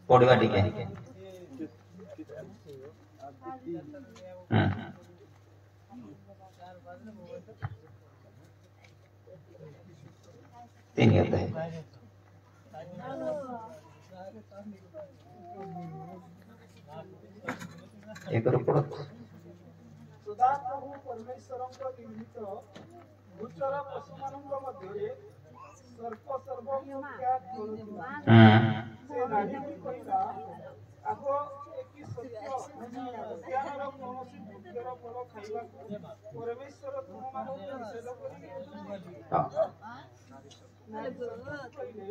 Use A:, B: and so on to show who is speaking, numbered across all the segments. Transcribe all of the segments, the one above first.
A: पढ़वा टिके तीन अध्याय एक पढ़ो
B: सदाप्रभु परमेश्वरଙ୍କ निर्मित भूचर पशुମାନଙ୍କ ମଧ୍ୟରେ सर्प सर्वमुख्या କରୁଥିଲା ସେ ନାରୀକୁ କହିଲା ଆଗ ଏକି ସତ୍ୟ ଜ୍ଞାନର କୌଣସି ବୃକ୍ଷର ଫଳ ଖାଇବାକୁ ପରମେଶ୍ୱର ତୁମମାନଙ୍କୁ ନିଷେଧ କରିବେ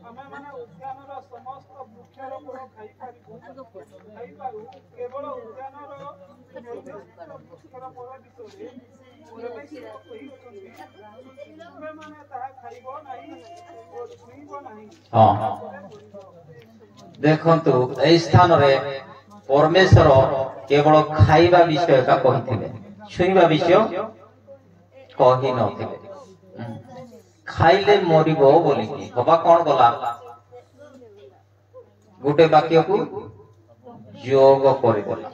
B: ଆମେମାନେ ଉଦ୍ୟାନର ସମସ୍ତ ବୃକ୍ଷର ଫଳ ଖାଇପାରୁ କେବଳ ଉଦ୍ୟାନର ବୃକ୍ଷର ଫଳ ବିଷୟରେ ପରମେଶ୍ୱର କହିଛନ୍ତି ତୁମେମାନେ ତାହା ଖାଇବ ନାହିଁ ଓ ଛୁଇଁବ ନାହିଁ।
A: देखंतु ए स्थान रे परमेश्वर केवल खाइबा विषय का कहिथिले छुईबा विषय कहि नथिले खाइले मरिबो बोली कि हबा कोन गला गुटे वाक्य को योग करि देला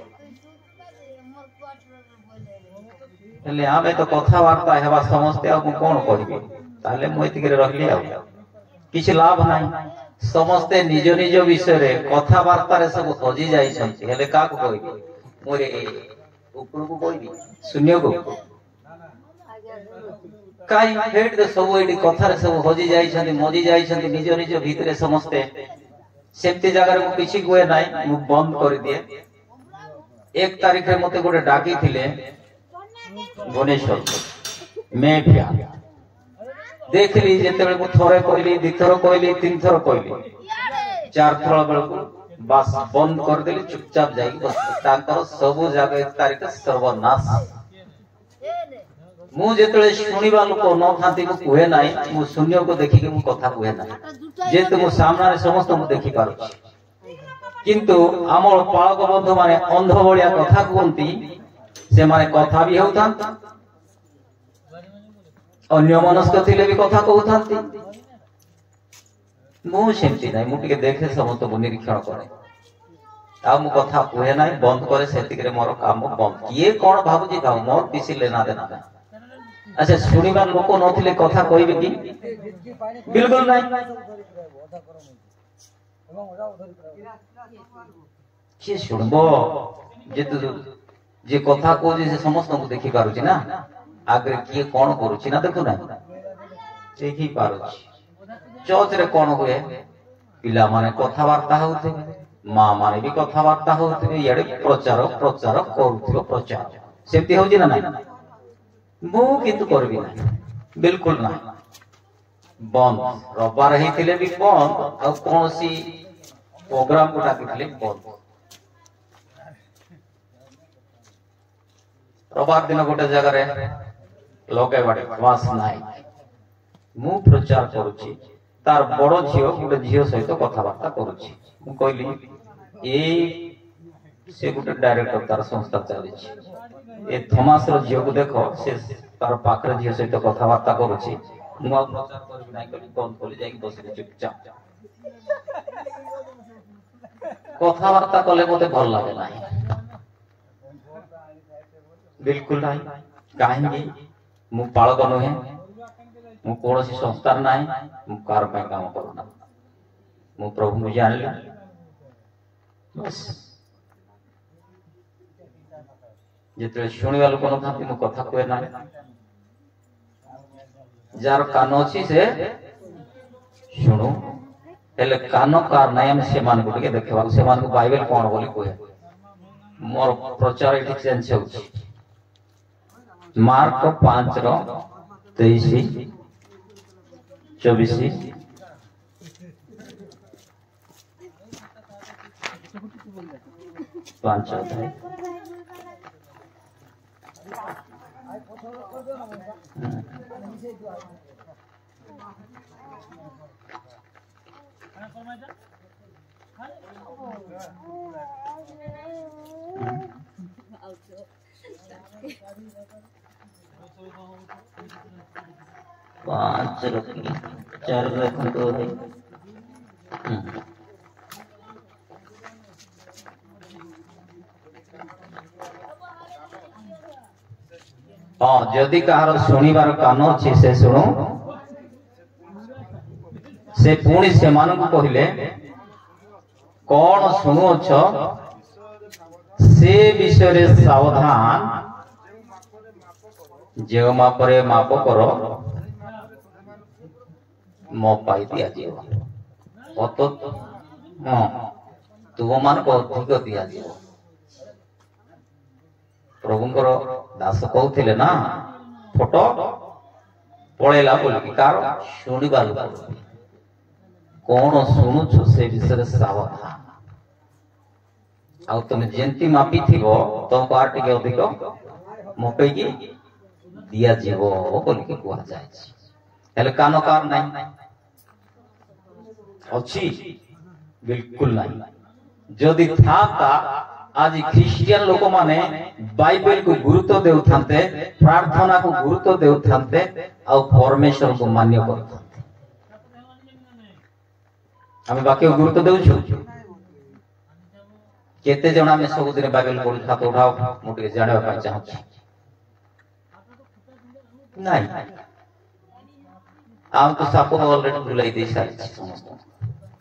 A: हेले आमे तो कथा वार्ता हेबा समस्ते आ कोन करिबे ताले मु एतिके रहली आ किछ लाभ नाही समस्ते निज निज विषय रे कथा वार्ता रे सब हजी जाई छथि हेले का को कहि मोरे ऊपर को कहि शून्य को काई हेड दे सब एडी कथा रे सब हजी जाई छथि मजी जाई छथि निज निज भीतरे समस्ते सेमती जगह रे किछि कोए नाही मु बंद कर दिए 1 तारीख रे मते गोटे डाकी थिले भुवनेश्वर मैं फिया देखली जेतेबे मु थोरे कहली दिथर कहली तीन थर कहली चार थर बेलको बस बंद कर देली चुपचाप जाई बस ताकर सब जगह 1 तारीख सर्वनाश मु जेतेबे सुनिबा लोक न थांती मु कुहे नाही मु शून्य को देखि के मु कथा कुहे नाही जेते मु सामना रे समस्त मु देखि पारु किंतु हमर पाळक बंधु माने अंध भलिया कथा कहंती से माने कथा भी होता अन्य मनस्क थिले भी कथा कहउथांती मु सेमती नाही मु टिके देखे समस्त को निरीक्षण करे आ मु कथा कुहे नाही बंद करे सेतिक रे मोर काम बंद किए कोन भाबुजी गाउ मोर किसी लेना देना अच्छा सुनिबा लोक नथिले कथा कहबे की बिल्कुल नाही कि सुनबो जे कथा को जे समस्त को देखि पारुची ना आगे किए कौन करुची ना देखो ना देखी पारुची चौथ रे कौन हुए पिला माने कथा वार्ता होते मां माने भी कथा वार्ता होते याडे प्रचार प्रचार करूथिबो प्रचार सेमती होजी ना ना मु किंतु करबी ना बिल्कुल ना बंद रविवार हेतिले भी बंद आ कोनसी प्रोग्राम को डाकिथिले बंद रविवार दिन गोटे जगह रे लोके बाटे वास नाही मु प्रचार करूची तार बड़ झियो गोटे झियो सहित कथा वार्ता करूची मु कहली ए से गोटे डायरेक्टर तार संस्था चली ए थॉमस रो झियो को देखो से तार पाखरे झियो सहित कथा वार्ता करूची मु प्रचार करबी नाही कली बंद कली जाई बसले चुपचाप कथा वार्ता कले मते भल लागे नाही बिल्कुल नहीं कहीं मु पालक नुहे मु कौन संस्थार ना मु कार काम करना मु प्रभु मुझे जानली बस जिते शुणा लोक न मु कथा कहे ना जार कान अच्छी से शुणु हेले कान कार ना से देखा से बाइबल कौन बोली कहे मोर प्रचार ये चेंज हो मार्क 5:23-24 5 अध्याय पांच रखी चार रख दो है हाँ जदि कहार शुणिबार कान अच्छी से शुणु से पुणी से कहले कौन शुणुअछ से विषय सावधान जो मापरे माप कर मो पाई दिया जीव अत तुम मान को अधिक दिया जीव प्रभुंकर दास कहते ना फोटो पड़ेला बोलिकी कार शुणिबा लोक कौन शुणुछु से विषय सावधान आउ तुम जेंती मापी थिबो तुमको आर टिके अधिक मपेगी दिया जीव बोलिकी कुआ जाय छी हेले कानो कार नहीं अच्छी बिल्कुल नहीं जदि था आज ख्रिस्टियन लोक माने बाइबल को गुरुत्व देउथांते प्रार्थना को गुरुत्व देउथांते और परमेश्वर को मान्य करथांते हम बाकी गुरुत्व देउछु केते जणा में सब दिन बाइबल पढु हाथ उठाओ मोटे जाने पाई चाहू नहीं आम तो सापो ऑलरेडी भुलाई दे सारी समस्त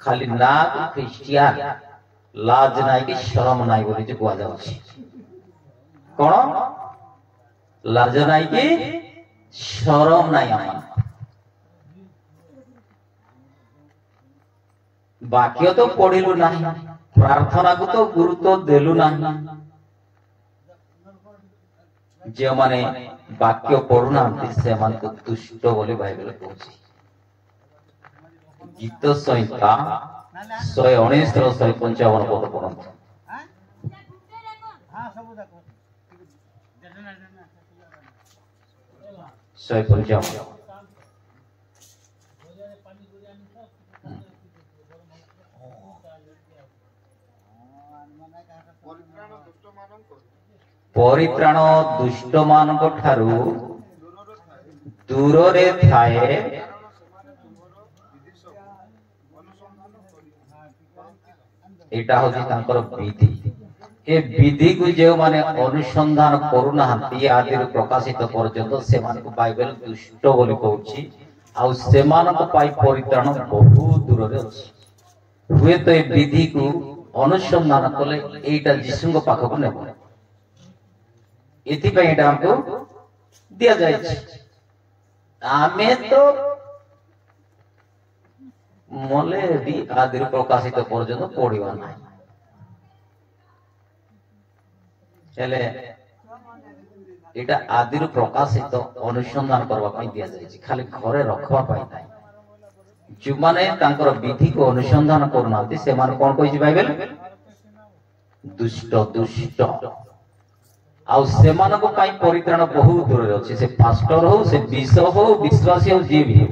A: खाली ना ख्रिस्टियन लाज नाई कि शरम नाई बोली जो कुआ जाउछि कोन लाज नाई कि शरम नाई आमान वाक्य तो पढ़िलु नाही प्रार्थना को तो गुरुत्व देलु नाही जे माने वाक्य पढ़ुना से मान को दुष्ट बोली बाइबल कहछि गीत संहिता 119 और 155 पद पढ़ंतु 155 परित्राण दुष्ट मानक ठारू दूर रे थाए एटा होची तांकर विधि ए विधि को जे माने अनुसंधान करू नाहंती आदि प्रकाशित पर्यंत से मान को बाइबल दुष्ट बोली कहूची आ से मान को पाई परित्राण बहुत दूर रे अछि हुए तो ए विधि को अनुसंधान कले एटा यीशु को पाख को नेबो इति पे एटा हमको दिया जाय छै आमे तो मले भी आदि प्रकाशित पर्यंत पढ़िबा नाही हेले एटा आदि प्रकाशित अनुसंधान करबा पई दिया जाय छै खाली घरे रखबा पई नाही जो माने तांकर विधि को अनुसंधान करनाती से मान कोन कहि बाइबल दुष्ट दुष्ट आ से मान को पई परित्राण बहुत दूर रे अछि से पास्टर हो से बिशप हो विश्वासी हो जे भी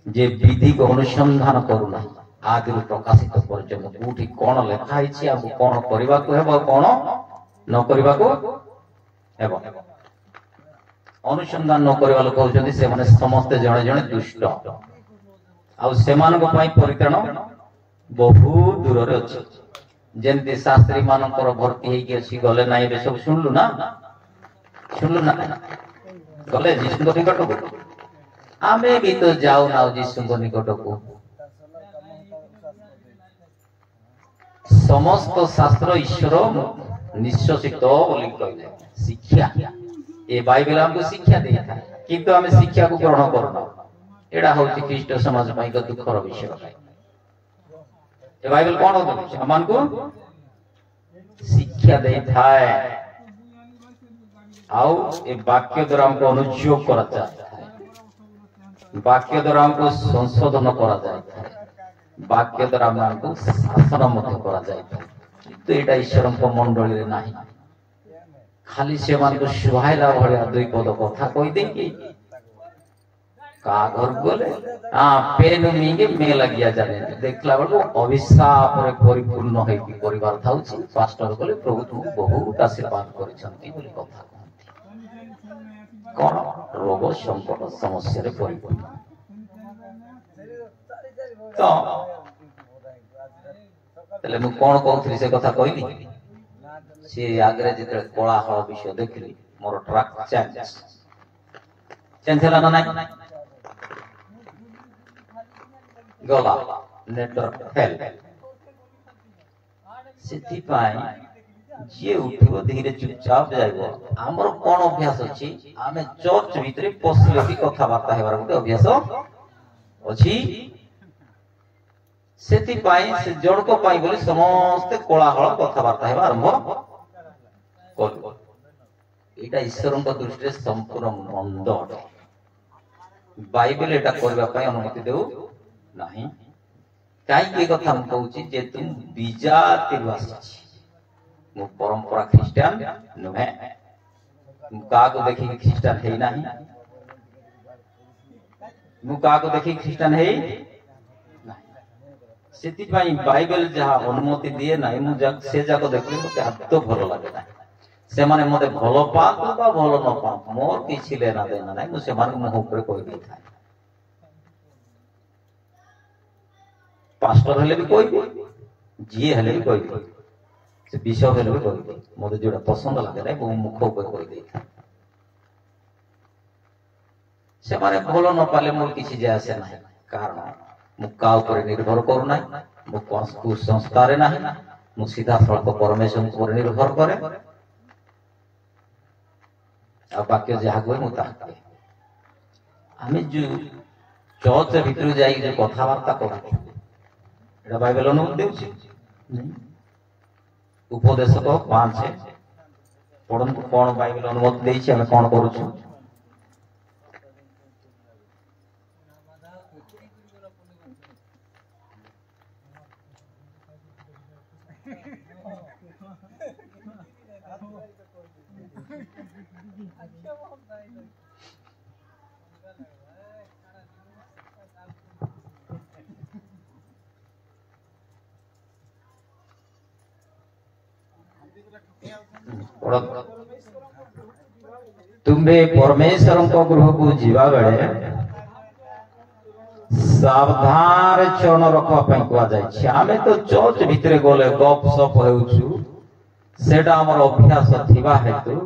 A: जे विधि को अनुसंधान करू ना आदि प्रकाशित पर्यंत कोठी कोन लेखा हिछि आ कोन करबा को हेबो कोन न करबा को हेबो अनुसंधान न करबा लोक होछन्ती से माने समस्त जणे जणे दुष्ट आ से मान को पई परित्राण बहुत दूर रे अछि जेंति शास्त्री मानकर भर्ती हे के अछि गले नाही बे सब सुनलु ना गले यीशु निकट को आमे भी तो जाओ ना यीशु निकट को समस्त शास्त्र ईश्वर निश्चसित बोली कहले शिक्षा ए बाइबल हमको शिक्षा देता है किंतु हमें शिक्षा को ग्रहण करना एडा होची ख्रीष्ट समाज पई का दुखर विषय ए बाइबल कोन होतो हमन को शिक्षा देता है आउ ए वाक्य द्वारा हमको अनुयोग करा जाता है वाक्य द्वारा हमको संशोधन करा जाता है वाक्य द्वारा हमको शासन मध्य करा जाता है तो एटा ईश्वर को मंडली रे नाही खाली से मान को सुहाइला भलिया दुई पद कथा कहि देकी का घर बोले हां पेन मिंगे में लगिया जाने देखला बको अभिशाप रे परिपूर्ण है कि परिवार थाउची पास्टर बोले प्रभु तुमको बहुत आशीर्वाद करिसंती बोली कथा कहंती कौन रोग संकट समस्या रे परिपूर्ण तो तले मु कोन कहथि से कथा कहली से आगरे जिते कोलाहल विषय देखली मोर ट्रैक चेंज हला ना नहीं गला नेटवर्क फेल सिद्धि पाई जे उठिबो धीरे चुपचाप जाइबो हमर कोन अभ्यास अछि आमे चर्च भीतर पसले की कथा बार्ता हेबार गुटे अभ्यास अछि सेति पाई से जड़को पाई बोली समस्त कोलाहल कथा बार्ता हेबा आरंभ करबो एटा ईश्वरଙ୍କ दृष्टिरे संपूर्ण मंद अटे बाइबल एटा करबा पाई अनुमति देउ नाही काई के कथा हम कहूची जे तुम विजाति वासी मु परंपरा ख्रिस्टियन नुहे मुका को देखि ख्रिस्टियन है नाही मुका को देखि ख्रिस्टियन है सेति पाई बाइबल जहा अनुमति दिए नाही मु जग से जाको देखि मते अत्तो भलो लागे ना से माने मते भलो पा बा भलो न पा मोर किछि लेना देना नाही मु से मान मुह ऊपर कोइ भी था पास्टर हेले भी कोई जी हेले भी कोई से बिशप हेले भी कोई मते जोडा पसंद लागे नाही मु मुख ऊपर कोइ दे था से माने भलो न पाले मोर किछि जे आसे नाही कारण मु का ऊपर निर्भर करू नाही मु कोन संस्कार नाही मु सीधा सड़क परमेश्वर ऊपर निर्भर करे आ वाक्य जहा कोइ मु ता आमे जो चर्च भीतर जाई जे कथा वार्ता करू एटा बाइबल अनुमति देउछि उपदेशक 5 पढन कोन बाइबल अनुमति देछि हम कोन करूछु तुम्बे परमेश्वर को गृह को जीवा बेले सावधान चरण रखवा पई कुआ जाय छी आमे तो चर्च भीतर गोले गप सप हेउछु सेटा हमर अभ्यास थिबा हेतु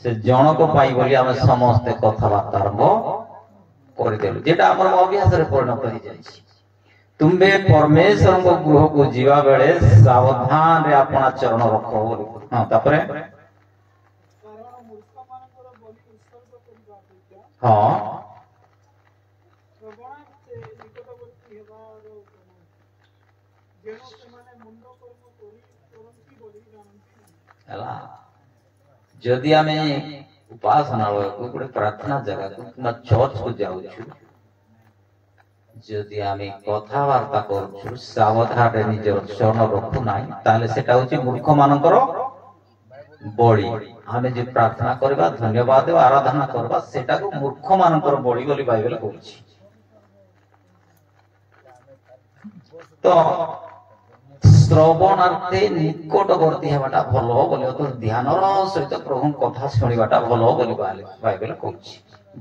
A: से जनक पाई बोली हम समस्त कथा बार्ता आरंभ कर देलु जेटा हमर अभ्यास रे परिणत हो जाय छी तुम्बे परमेश्वर को गृह को जीवा बेले सावधान रे अपना चरण रखो हां तापरे हाँ जदि आमे उपासना गोटे प्रार्थना जगह को चर्च को जाऊ जदि आमे कथा वार्ता करू सावधान रे निजर चरण रखु नाही ताले सेटा होची मूर्ख मानकर बळी आमे जे प्रार्थना करबा धन्यवाद देव आराधना करबा सेटा को मूर्ख मानकर बळी बोली बाइबल कहूची तो श्रवणार्थे निकटवर्ती हेबाटा भलो बोले तो ध्यानर सहित प्रभु कथा सुनिबाटा भलो बोली बाइबल कहूची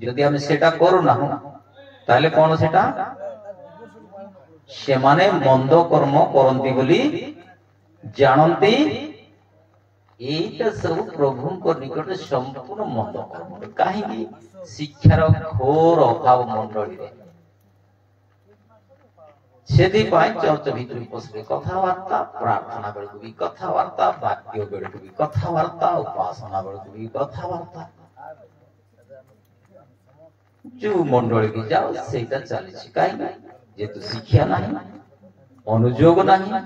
A: जदि आमे सेटा करू ना ताले कोन सेटा से माने मंद कर्म करंती बोली जानंती एटा सब प्रभु को निकट संपूर्ण मंद कर्म काहे शिक्षार घोर अभाव मंडली रे सेदी पाई चर्च भीतर पसले कथा वार्ता प्रार्थना बेल को भी कथा वार्ता वाक्य बेल को भी कथा वार्ता उपासना बेल को भी कथा वार्ता जो मंडली की जाओ सेटा चली काहे जेतु शिक्षा नाही अनुयोग नाही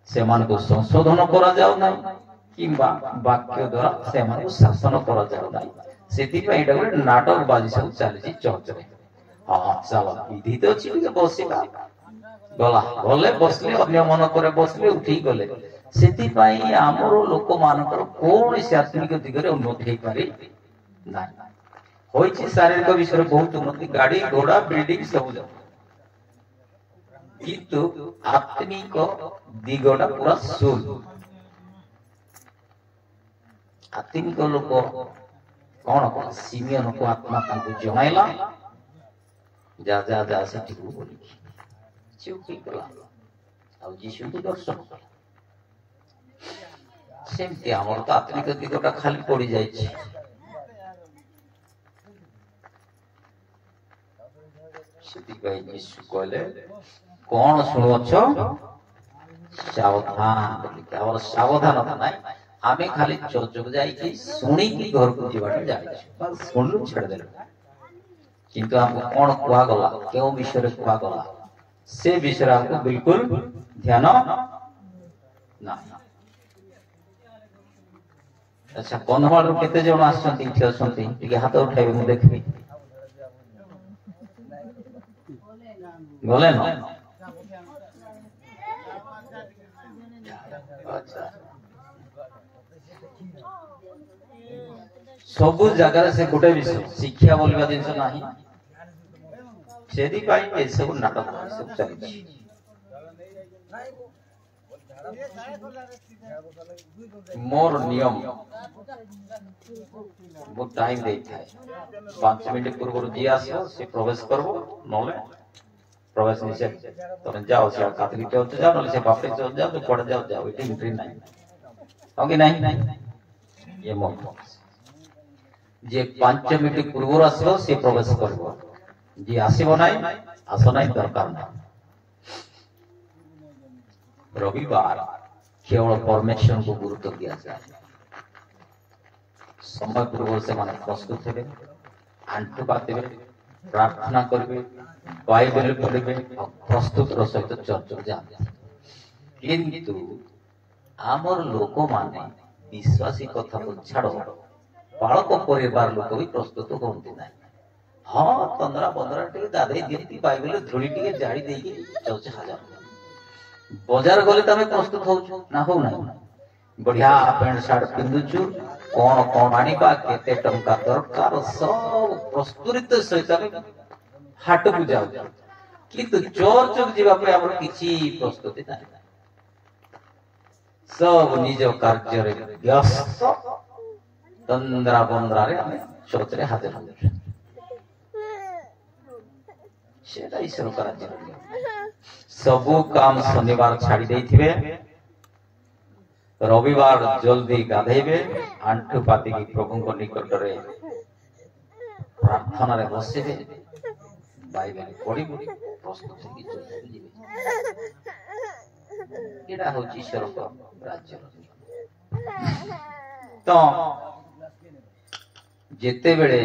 A: से मान को संशोधन करा जाऊ नाही किंबा वाक्य द्वारा से मान को शासन करा जाऊ नाही सेति पे एटा गोटे नाटक बाजी सब चली चर्च रे हां चलो विधि तो छी बसिबा गला गले बसले अन्य मन करे बसले उठी गले सेति पई हमरो लोक मानकर कोन से आत्मिक दिगरे उन्नति हे पारे नाही होइछि शारीरिक विषय बहुत उन्नति गाड़ी घोड़ा बिल्डिंग सब जा किंतु आत्मिक दिगटा पूरा शून्य आत्मिक लोक कौन कौन सिमियन को आत्मा तांको जणाइला जा जा जा सेठी को बोली चुप ही कला ଆଉ ଯୀଶୁଙ୍କୁ ଦର୍ଶନ କଲା। ସେମିତି ଆମର ତ ଆତ୍ମିକ ଦିଗଟା ଖାଲି ପଡି ଯାଇଛି। ସେଥିପାଇଁ ଯୀଶୁ କହିଲେ କଣ ଶୁଣୁଅଛ ସାବଧାନ ବୋଲିକି। ଆମର ସାବଧାନତା ନାହିଁ, ଆମେ ଖାଲି ଚର୍ଚ୍ଚକୁ ଯାଇକି ଶୁଣିକି ଘରକୁ ଯିବାଟା ଯାଇଛୁ, ଶୁଣିଲୁ ଛାଡ଼ିଦେଲୁ। କିନ୍ତୁ ଆମକୁ କଣ କୁହାଗଲା, କେଉଁ ବିଷୟରେ କୁହାଗଲା, ସେ ବିଷୟରେ ଆମକୁ ବିଲକୁଲ ଧ୍ୟାନ ନାହିଁ। ଆଚ୍ଛା, କନ୍ଧମାଳରୁ କେତେ ଜଣ ଆସିଛନ୍ତି ଏଠି ଅଛନ୍ତି? ଟିକେ ହାତ ଉଠାଇବେ, ମୁଁ ଦେଖିବି। ଗଲେ ନା? ଆଚ୍ଛା, ସବୁ ଜାଗାରେ ସେ ଗୋଟେ ବିଷୟ ଶିକ୍ଷା ବୋଲିବା ଜିନିଷ ନାହିଁ, ସେଥିପାଇଁ ଏସବୁ ନାଟକ ସବୁ ଚାଲିଛି। ମୋର ନିୟମ ମୁଁ ଟାଇମ ଦେଇଥାଏ, 5 ମିନିଟ ପୂର୍ବରୁ ଯିଏ ଆସିବ ସେ ପ୍ରବେଶ କରିବ, ନହେଲେ ପ୍ରବେଶ ନିଷେଧ। ତମେ ଯାଅ, ସେ କାଥଲିକ ଚର୍ଚ୍ଚ ଯାଅ, ନହେଲେ ସେ ବାପ୍ଟିଷ୍ଟ ଚର୍ଚ୍ଚ ଯାଅ, କୁଆଡେ ଯାଅ ଯାଅ, ଏଠି ଏଣ୍ଟ୍ରି ନାହିଁ। ହଁ କି ନାହିଁ? ଇଏ ମୋ ଯିଏ 5 ମିନିଟ ପୂର୍ବରୁ ଆସିବ ସେ ପ୍ରବେଶ କରିବ, ଯିଏ ଆସିବ ନାହିଁ ଆସ ନାହିଁ, ଦରକାର ନାହିଁ। ରବିବାର କେବଳ ପରମେଶ୍ୱରଙ୍କୁ ଗୁରୁତ୍ୱ ଦିଆଯାଏ। ସମୟ ପୂର୍ବରୁ ସେମାନେ ପ୍ରସ୍ତୁତ ହେବେ, ଆଣ୍ଠୁ ପାତିବେ, ପ୍ରାର୍ଥନା କରିବେ, ବାଇବେଲ ପଢିବେ, ପ୍ରସ୍ତୁତର ସହିତ ଚର୍ଚ୍ଚକୁ ଯାଆନ୍ତି। କିନ୍ତୁ ଆମର ଲୋକମାନେ ବିଶ୍ୱାସୀ କଥାକୁ ଛାଡ, ବାଳକ ପରିବାର ଲୋକ ବି ପ୍ରସ୍ତୁତ ହୁଅନ୍ତି ନାହିଁ। ହଁ, 15 ଟିକେ ଗାଧେଇ ଦିଅନ୍ତି, ବାଇବେଲ ଧୂଳି ଟିକେ ଜାଳି ଦେଇକି ଚର୍ଚ୍ଚ ହାଜର। ବଜାର ଗଲେ ତମେ ପ୍ରସ୍ତୁତ ହଉଛୁ ନା ହଉନାହିଁ? ବଢିଆ ପ୍ୟାଣ୍ଟ ସାର୍ଟ ପିନ୍ଧୁଛୁ, କଣ କଣ ଆଣିବା, କେତେ ଟଙ୍କା ଦରକାର, ସବୁ ପ୍ରସ୍ତୁତ ସହିତ ଆମେ ହାଟକୁ ଯାଉଛୁ। କିନ୍ତୁ ଚର୍ଚ୍ଚକୁ ଯିବା ପାଇଁ ଆମର କିଛି ପ୍ରସ୍ତୁତି ନାହିଁ। ସବୁ ନିଜ କାର୍ଯ୍ୟରେ ବ୍ୟସ୍ତ, ତନ୍ଦ୍ରା ବନ୍ଦ୍ରାରେ ଆମେ ଚର୍ଚ୍ଚରେ ହାଜର ହଉଛୁ। ସେଟା ଈଶ୍ୱରଙ୍କ ରାଜ୍ୟର ନିୟମ। ସବୁ କାମ ଶନିବାର ଛାଡି ଦେଇଥିବେ, ରବିବାର ଜଲ୍ଦି ଗାଧେଇବେ, ଆଣ୍ଠୁ ପାତିକି ପ୍ରଭୁଙ୍କ ନିକଟରେ ପ୍ରାର୍ଥନାରେ ବସିବେ, ବାଇବେଲ ପଢିବେ, ପ୍ରସ୍ତୁତ ହେଇକି ଚର୍ଚ୍ଚକୁ ଯିବେ। ଏଇଟା ହଉଛି ଈଶ୍ୱରଙ୍କ ରାଜ୍ୟର ନିୟମ। ତ ଯେତେବେଳେ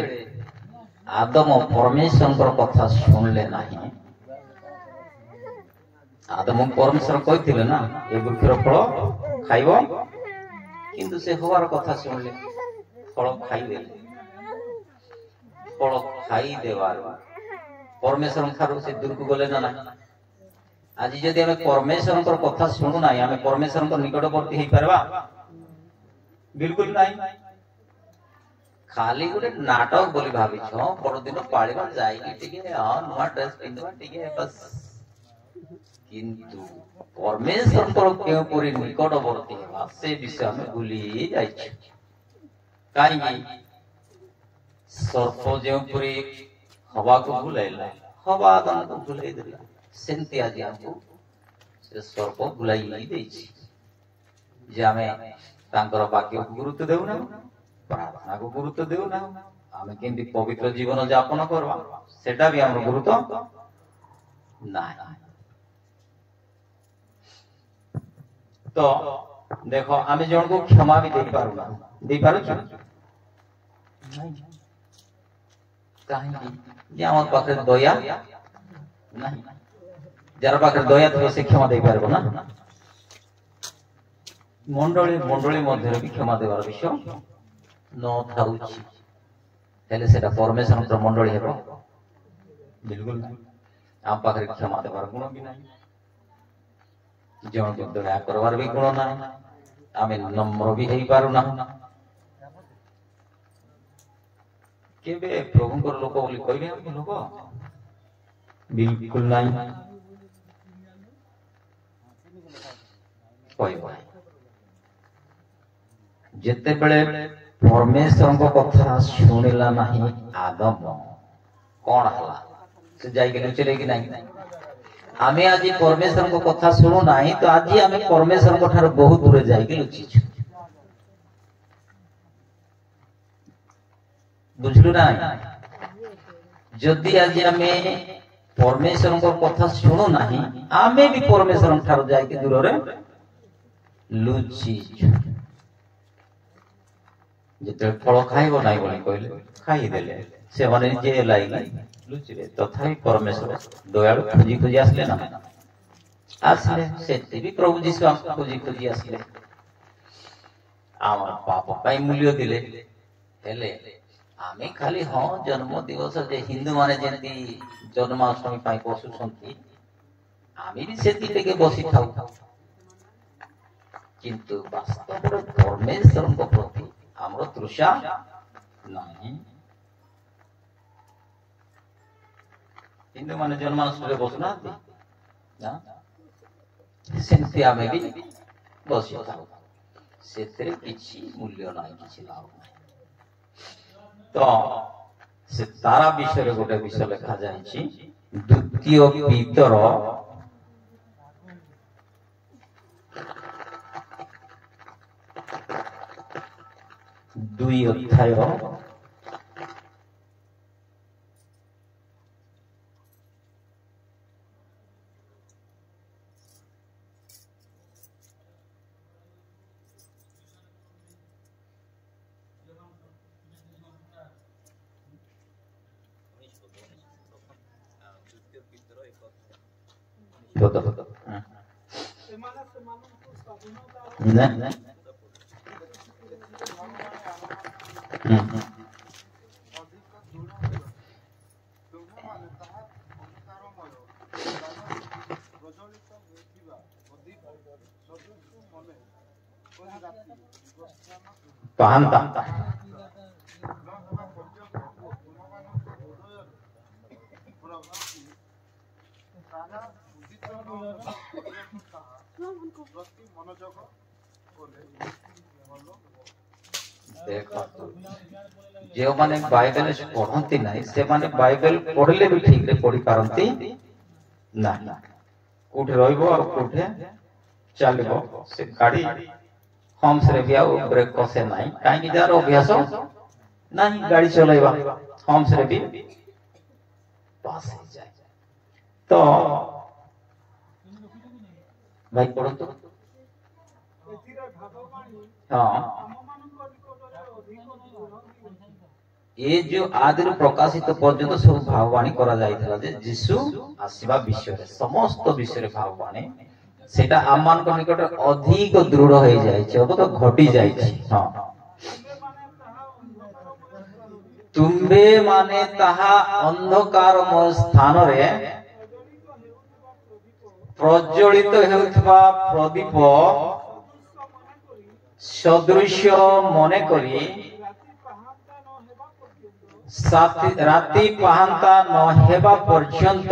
A: ଆଦମ ପରମେଶ୍ୱରଙ୍କର କଥା ଶୁଣିଲେ ନାହିଁ, ଆଦମ ପରମେଶ୍ୱର କହିଥିଲେ ନା ଏ ବୃକ୍ଷର ଫଳ ଖାଇବ, କିନ୍ତୁ ସେ ହବାର କଥା ଶୁଣିଲେ, ଫଳ ଖାଇଦେଲେ। ଫଳ ଖାଇଦେବାର ପରମେଶ୍ୱରଙ୍କ ଠାରୁ ସେ ଦୂରକୁ ଗଲେ ନା ନାହିଁ? ଆଜି ଯଦି ଆମେ ପରମେଶ୍ୱରଙ୍କର କଥା ଶୁଣୁନାହିଁ, ଆମେ ପରମେଶ୍ୱରଙ୍କ ନିକଟବର୍ତ୍ତୀ ହେଇପାରିବା? ବିଲକୁଲ ନାହିଁ। ଖାଲି ଗୋଟେ ନାଟକ ବୋଲି ଭାବିଛ, ପରଦିନ ପାଳିବା, ଯାଇକି ଟିକେ ନୂଆ ଡ୍ରେସ ପିନ୍ଧିବା ଟିକେ ବସ୍। କିନ୍ତୁ ପରମେଶ୍ୱରଙ୍କର କେଉଁପରି ନିକଟବର୍ତ୍ତୀ ହେବା ସେ ବିଷୟ ଆମେ ଭୁଲି ଯାଇଛୁ। କାହିଁକି? ସର୍ପ ଯେଉଁପରି ହବାକୁ ଭୁଲାଇଲା, ହବା ଆଦମକୁ ଭୁଲାଇ ଦେଲା, ସେମିତି ଆଜି ଆମକୁ ସେ ସର୍ପ ଭୁଲାଇ ଦେଇଛି ଯେ ଆମେ ତାଙ୍କର ବାକ୍ୟକୁ ଗୁରୁତ୍ୱ ଦେଉନାହୁଁ, ପ୍ରାର୍ଥନାକୁ ଗୁରୁତ୍ୱ ଦେଉନାହୁଁ, ଆମେ କେମିତି ପବିତ୍ର ଜୀବନ ଯାପନ କରିବା ସେଟା ବି ଆମର ଗୁରୁତ୍ୱ ନାହିଁ। ତ ଦେଖ, ଆମେ ଜଣକୁ କ୍ଷମା ବି ଦେଇପାରୁନା, ଦେଇପାରୁଛୁ? କାହିଁକି? ଯେ ଆମ ପାଖରେ ଦୟା ନାହିଁ। ଯାର ପାଖରେ ଦୟା ଥିବ ସେ କ୍ଷମା ଦେଇପାରିବ ନା? ମଣ୍ଡଳୀ ମଧ୍ୟରେ ବି କ୍ଷମା ଦେବାର ବିଷୟ ନଥାଉଛି, ହେଲେ ସେଟା ପରମେଶ୍ୱରଙ୍କର ମଣ୍ଡଳୀ ହେବ? ବିଲକୁଲ ନାହିଁ। ଆମ ପାଖରେ କ୍ଷମା ଦେବାର ଗୁଣ ବି ନାହିଁ, ଜଣକୁ ଦୟା କରିବାର ବି ଗୁଣ ନାହିଁ, ଆମେ ନମ୍ର ବି ହେଇପାରୁନାହୁଁ। କେବେ ପ୍ରଭୁଙ୍କର ଲୋକ ବୋଲି କହିଲେ ଆମେ ଲୋକ? ବିଲକୁଲ ନାହିଁ। କହିବ ଯେତେବେଳେ परमेश्वर को कथा शुणिला नहीं आदम कौन हला से जाइके लुचले कि नहीं आमे आज परमेश्वर को कथा शुणु नहीं तो आज आमे परमेश्वर को ठार बहुत दूर जाइके लुचिछु बुझलु ना जदि आज आमे परमेश्वर को कथा शुणु नहीं आमे भी परमेश्वर ठार जाइके दूर रे लुचिछु जिते फल खाइबो नाही बोली कहले खाई देले से माने जे लाइला लुचिले तथापि परमेश्वर दयालु खोजी खोजी आसले ना आसले सेति भी प्रभु जीशु हमको खोजी खोजी आसले आम पाप पाई मूल्य दिले हेले आमे खाली हां जन्म दिवस जे हिंदू माने जेंती जन्माष्टमी पाई बसुछंती आमे भी सेति लेके बसी थाउ किंतु वास्तव में परमेश्वर को प्रति हमरो तृषा नहीं हिंदू माने जन्माष्टमी बसना ना सेंती आमे भी बसी थाउ सेतरे किछि मूल्य नाही किछि लाभ नाही तो से तारा विषय गोटे विषय लिखा जाइछि द्वितीय पीतर 2 अध्याय नहीं पहनता जो माने बाइबल पढ़ती नहीं से माने बाइबल पढ़ले भी ठीक रे पढ़ी पारंती ना कोठे रहइबो और कोठे चलबो से गाड़ी हम्स रे बिया ब्रेक कसे नहीं काई कि जार अभ्यास नहीं गाड़ी चलाइबा हम्स रे भी पास हो जाए तो भाई पढ़ो तो हाँ ये जो आदि प्रकाशित पर्यंत सब भाववाणी करा जाइथला जे यीशु आसीबा विषय रे समस्त विषय रे भाववाणी सेटा आमान को निकट अधिक दृढ़ हो जाय छै अब तो घटी जाय छै हां तुम्बे माने ताहा अंधकारमय स्थान रे प्रज्वलित हेउथबा प्रदीप सदृश्य मने करी राति पहांता न हेबा पर्यंत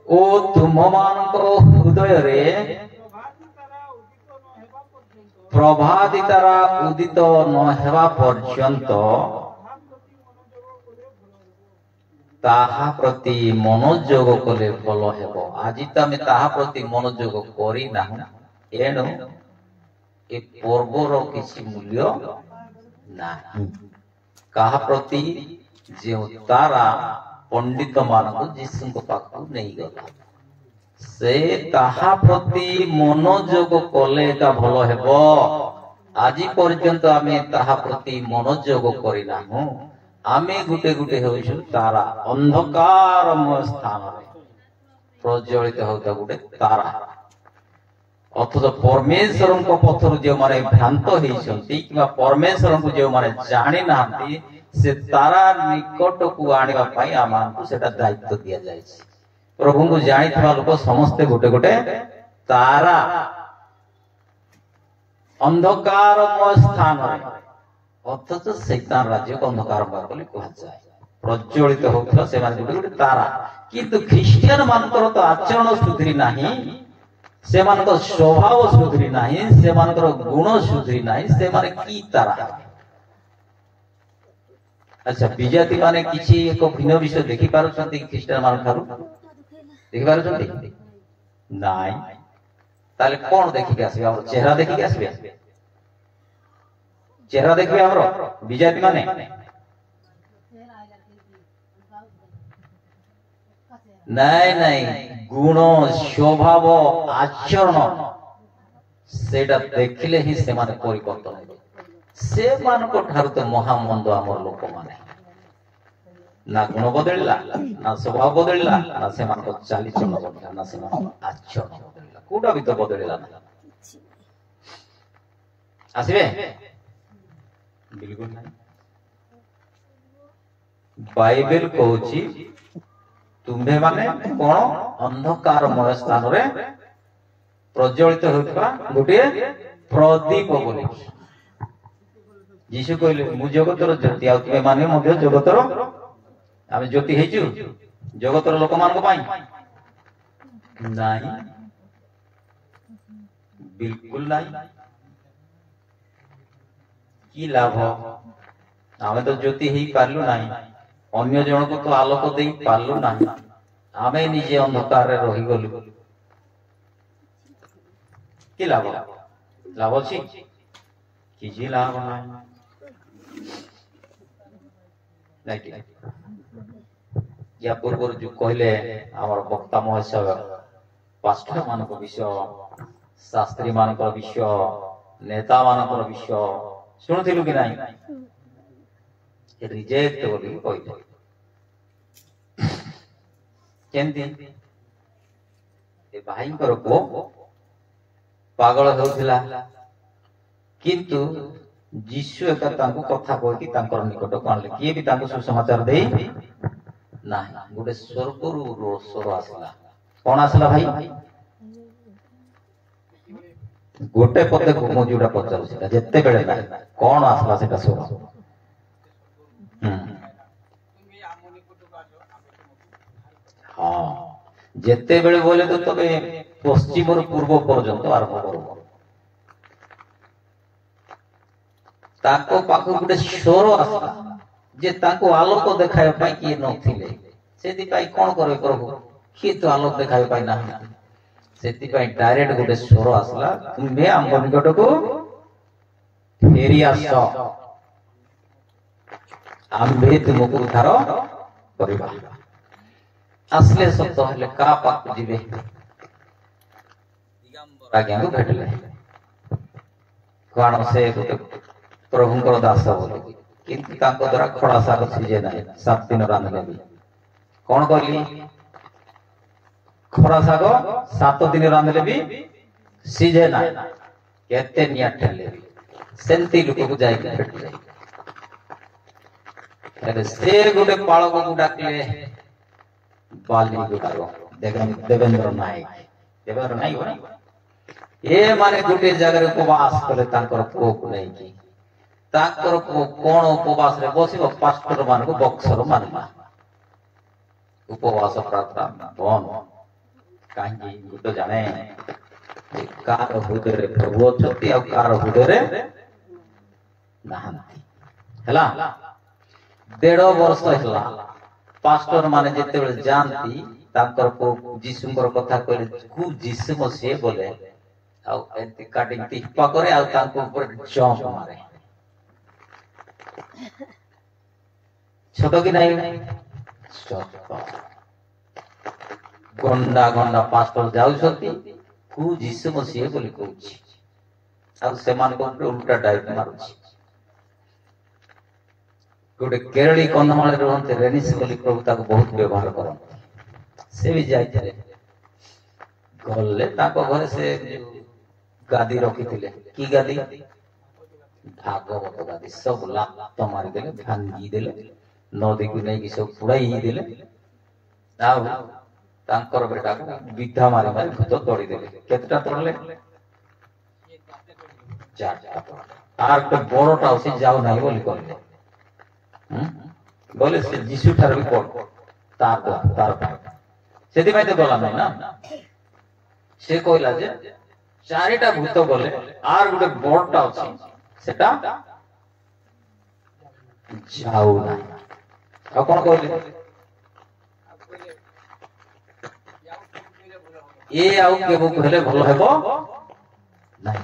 A: ओ तुम मानको हृदय रे प्रभाति तारा उदित न हेबा पर्यंत ताहा प्रति मनोयोग कले भल हेबो आज तमे ताहा प्रति मनोयोग करी ना एणु ए पर्वर किछि मूल्य नाही कहा प्रति जो तारा पंडित मानक जीशु को पाखु नहीं गला से ताहा प्रति मनोयोग कले का भल हेबो आज पर्यंत आमे ताहा प्रति मनोयोग करी नाहु आमे गुटे गुटे होइछु तारा अंधकारमय स्थान रे प्रज्वलित होता गुटे तारा अथच परमेश्वर को पथर जो माने भ्रांत होइछंती किबा परमेश्वर को जो माने जानि नांती से तारा निकट को आनिबा पई आमान को सेटा दायित्व दिया जाय छै प्रभु को जानि थवा लोक समस्त गोटे गोटे तारा अंधकारमय स्थान रे अथच शैतान राज्य को अंधकारमय बोली कहै जाय प्रज्वलित होथला से माने गोटे गोटे तारा किंतु ख्रिस्टियन मानकर तो आचरण सुधरी नाही से मानको स्वभाव सुधरी नहीं, से मानकर गुण सुधरी नहीं, से माने की तारा। अच्छा विजाति माने किछि एक भिन्न विषय देखि पारुछन्ति ख्रीष्टान मान ठारू देखि पारुछन्ति नाइ ताले कोन देखि के आसीबे हमर चेहरा देखि के आसीबे चेहरा देखबे हमरो विजाति माने नहीं नहीं गुण स्वभाव आचरण सेटा देखिले ही से माने परिवर्तन हेबे से मान को ठारू तो महामंद आमर लोक माने ना गुण बदलिला ना स्वभाव बदलिला ना से मान को चाली चलन बदलिला ना से मान आचरण बदलिला कोडा भी तो बदलिला ना आसीबे बिल्कुल नहीं बाइबल कहूची तुम्हे माने कोन अंधकारमय स्थान रे प्रज्वलित होतबा गोटे प्रदीप बोली जीशु कहले मु जगतर ज्योति आ तुमे माने मध्य जगतर आमे ज्योति हेजु जगतर लोक मान को पाई नाही बिल्कुल नाही की लाभ आमे तो ज्योति ही पारलु नाही अन्य जन को तो आलोक देई पारलु नाही आमे निजे अंधकार रे रही गलु की लाभ लाभ अछि किछि लाभ नाही या पूर्व जो कहले आमर वक्ता महोत्सव पास्टर मान विषय शास्त्री मान विषय नेता मान विषय शुणुलु कि नहीं रिजेक्ट बोली कहते केंती ए भाईंकर को पागल होउथिला किंतु जीशु एक तांको कथा कह कि तांकर निकट कानले किए भी तांको सुसमाचार देई नाही गोटे स्वर्गरु स्वर आसला कोन आसला भाई गोटे पदे को मो जोडा पचारुछिला जत्ते बेले ना कोन आसला सेटा स्वर हां जत्ते बेले बोले तो तबे पश्चिम और पूर्व पर्यंत आरंभ करू ताको पाखु गुटे स्वर आसला जे ताको आलोक देखाय पाई कि नथिले सेति पाई कोन करबे प्रभु कि तो आलोक देखाय पाई ना सेति पाई डायरेक्ट गुटे स्वर आसला तुमे आम निकट को फेरी आस आम्भे तुमको उद्धार करबा असले शब्द हले का पाक जिवे आज्ञा को भेटले कोन से प्रभुंकर दास बोली किंतु तांको द्वारा खड़ा साग सीजे नाही 7 दिन रांधले भी कोन कहली खड़ा साग 7 दिन रांधले भी सीजे नाही केते निया ठले सेंती लोक को जाय के भेटले अरे से गुटे पाळक को डाकले बाली गुटारो देवेंद्र नायक हो ए माने गुटे जगह उपवास कले तांकर पोक नहीं की ताकर कोन उपवास रे बसिबो पास्टर मान को बक्सर मानला उपवास प्रार्थना बन काहे गुटो जाने कार हृदय रे प्रभु छति आ कार हृदय रे नाहंती हला 1.5 वर्ष हला पास्टर माने जते बेले जानती ताकर को जीसुंकर कथा कहले कु जीसु मसीह बोले आ एंती काटिंग टिप्पा करे आ ताको ऊपर जंप मारे छोटो कि नहीं गंडा गंडा पास्टर जाउछंती कु जीसु मसीह बोली कहूची आ से मान को उल्टा टाइप मारुची गोटे केरली कंधमाल रहते रेनिस बोली प्रभु ताको बहुत व्यवहार करन से भी जाइते गल्ले ताको घरे से गादी रखिथिले की गादी भागवत गादी सब लात मारी देले भांगी देले नदी को नहीं कि सब पुड़ाई ही देले आउ तांकर बेटा को विद्या मारी मारी भूत तोड़ी देले केतटा तोड़ले 4टा आर तो बड़टा उसे जाओ नहीं बोली कहले बोले से जीशु ठार भी कोड तार सेति भाई तो गला नहीं ना ସେ କହିଲା ଯେ ଚାରିଟା ଭୂତ ଗଲେ ଆର ଗୋଟେ ବଡଟା ଅଛି ସେଟା ଯାଉ ନାହିଁ। ଆଉ କଣ କହିଲେ ଏ ଆଉ କେବକୁ ହେଲେ ଭଲ ହେବ ନାହିଁ।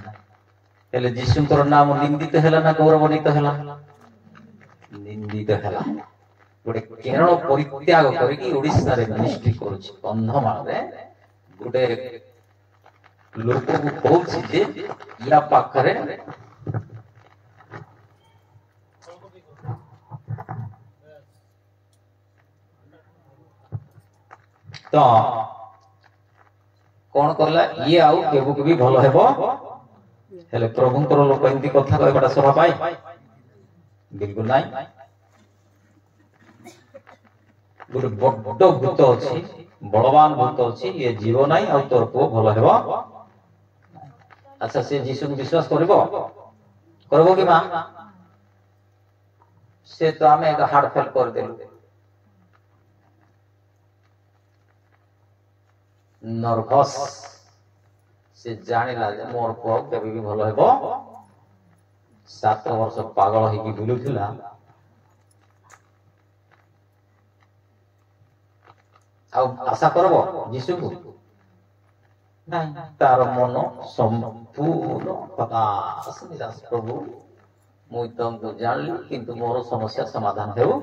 A: ହେଲେ ଯୀଶୁଙ୍କର ନାମ ନିନ୍ଦିତ ହେଲା ନା ଗୌରବାନ୍ୱିତ ହେଲା? ନିନ୍ଦିତ ହେଲା। ଗୋଟେ କେରଳ ପରିତ୍ୟାଗ କରିକି ଓଡିଶାରେ ମିନିଷ୍ଟ୍ରି କରୁଛି। କନ୍ଧମାଳରେ ଗୋଟେ ଲୋକକୁ କହୁଛି ଯେ ୟା ପାଖରେ ତ କଣ କଲା, ଇଏ ଆଉ କେବକୁ ବି ଭଲ ହେବ। ହେଲେ ପ୍ରଭୁଙ୍କର ଲୋକ ଏମିତି କଥା କହିବାଟା ଶୋଭା ପାଏ? ବିଲକୁଲ ନାହିଁ। ଗୋଟେ ବଡ ଭୂତ ଅଛି, ବଳବାନ ଭୂତ ଅଛି, ଇଏ ଯିବ ନାହିଁ ଆଉ ତୋର ପୁଅ ଭଲ ହେବ। ଆଚ୍ଛା, ସେ ଯୀଶୁକୁ ବିଶ୍ୱାସ କରିବ? କରିବ କି ମା? ସେ ତ ଆମେ ହାର୍ଟ ଫେଲ କରିଦେଲୁ। ନର୍ଭସ। ସେ ଜାଣିଲା ଯେ ମୋର ପୁଅ କେବେ ବି ଭଲ ହେବ। 7 ବର୍ଷ ପାଗଳ ହେଇକି ବୁଲୁଥିଲା। ଆଉ ଆଶା କରବ ଯୀଶୁକୁ? ନାଇଁ, ତାର ମନ ସମ୍ପୂର୍ଣ୍ଣ ହତାଶ ନିରାଶ। ପ୍ରଭୁ, ମୁଁ ତମକୁ ଜାଣିଲି, କିନ୍ତୁ ମୋର ସମସ୍ୟା ସମାଧାନ ହେଉ